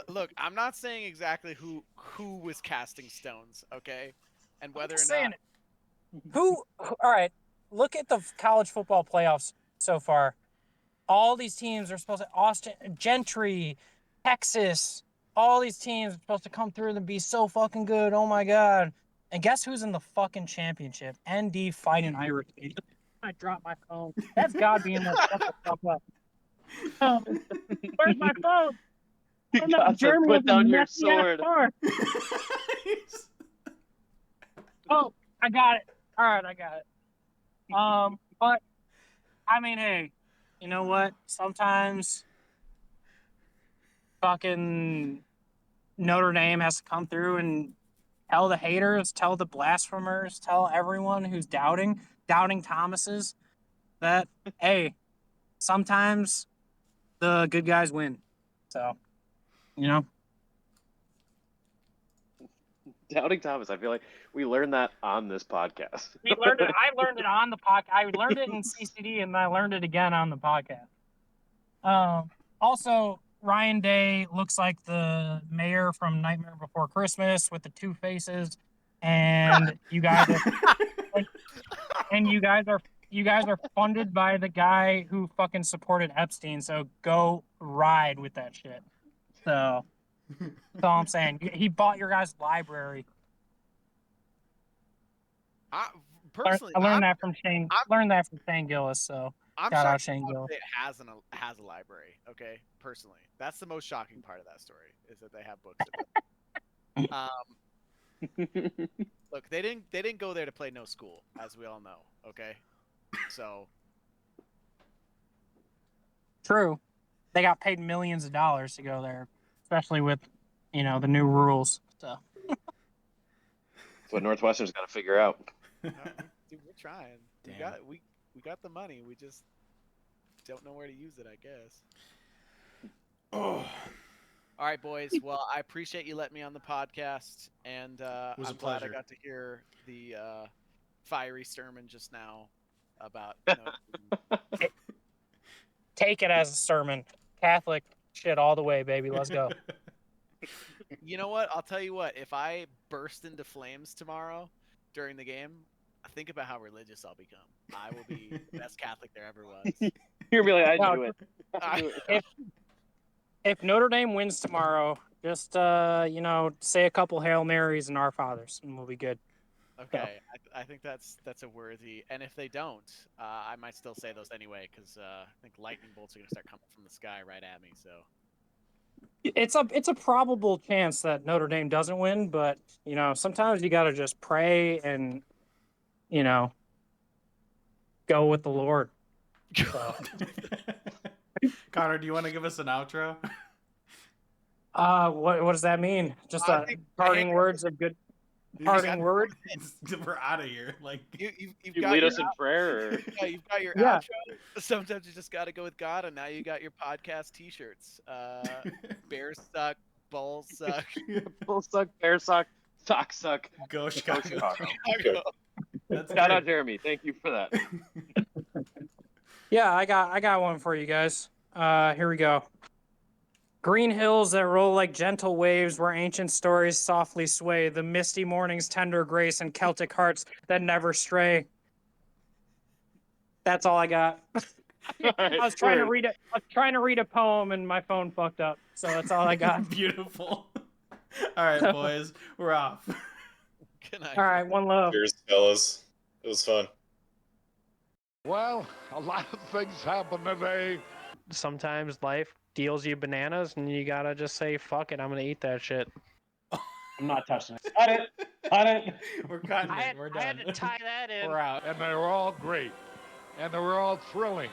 Look, I'm not saying exactly who was casting stones, okay, and whether or saying not. All right, look at the college football playoffs so far. All these teams are supposed to Austin, Gentry, Texas. All these teams are supposed to come through and be so fucking good. Oh my god! And guess who's in the fucking championship? ND Fighting Irish. I dropped my phone. That's God being like, shut the fuck up. Where's my phone? Germany put down your sword. Oh, I got it. All right, I got it. But I mean, hey, you know what? Sometimes fucking Notre Dame has to come through and tell the haters, tell the blasphemers, tell everyone who's doubting Thomases that hey, sometimes the good guys win. So, Doubting Thomas. I feel like we learned that on this podcast. we learned it. I learned it on the podcast. I learned it in CCD, and I learned it again on the podcast. Also, Ryan Day looks like the mayor from Nightmare Before Christmas with the two faces, and you guys are funded by the guy who fucking supported Epstein. So go ride with that shit. So that's all I'm saying. He bought your guys' library. Personally, I learned that from Shane. Learned that from Shane Gillis. So I'm shout out shocked Shane Gillis. it has a library. Okay, personally, that's the most shocking part of that story is that they have books. Look, they didn't go there to play no school, as we all know. Okay, so true, they got paid millions of dollars to go there, especially with the new rules. So That's what Northwestern's got to figure out. dude, we're trying. We got the money. We just don't know where to use it, I guess. Oh. All right, boys. Well, I appreciate you letting me on the podcast, and it was I'm a glad I pleasure. got to hear the fiery sermon just now about. Take it as a sermon. Catholic shit all the way, baby. Let's go. You know what? I'll tell you what. If I burst into flames tomorrow during the game, think about how religious I'll become. I will be the best Catholic there ever was. You're really, I No, do it. If Notre Dame wins tomorrow, just say a couple Hail Marys and Our Fathers, and we'll be good. Okay, I think that's a worthy. And if they don't, I might still say those anyway because I think lightning bolts are gonna start coming from the sky right at me. So it's a probable chance that Notre Dame doesn't win, but sometimes you got to just pray and go with the Lord. So. Connor, do you want to give us an outro? What does that mean? Just I think parting words of good. Parting word. We're out of here. Like you've You got lead your us in prayer. Or... yeah, you've got your Yeah. outro. Sometimes you just got to go with God, and now you got your podcast T-shirts. Bears suck, balls suck. Bull suck, bear suck, sock suck. Go Chicago. Chicago. That's Shout out great. Jeremy. Thank you for that. Yeah, I got one for you guys. Here we go. Green hills that roll like gentle waves where ancient stories softly sway, the misty morning's tender grace and Celtic hearts that never stray. That's all I got. I was trying to read it. I was trying to read a poem and my phone fucked up. So that's all I got. Beautiful. All right, boys, we're off. Good night. All right, one love. Cheers, fellas. It was fun. Well, a lot of things happen today. Sometimes life deals you bananas and you gotta just say, fuck it, I'm gonna eat that shit. I'm not touching it. Cut it. Cut it. We're cutting it. We're done. I had to tie that in. We're out. And they were all great. And they were all thrilling.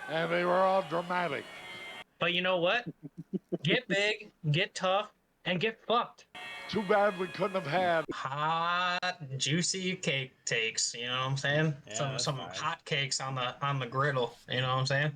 And they were all dramatic. But you know what? Get big, get tough, and get fucked. Too bad we couldn't have had Hot, juicy cake takes, you know what I'm saying? Yeah, some that's fine. hot cakes on the griddle, you know what I'm saying?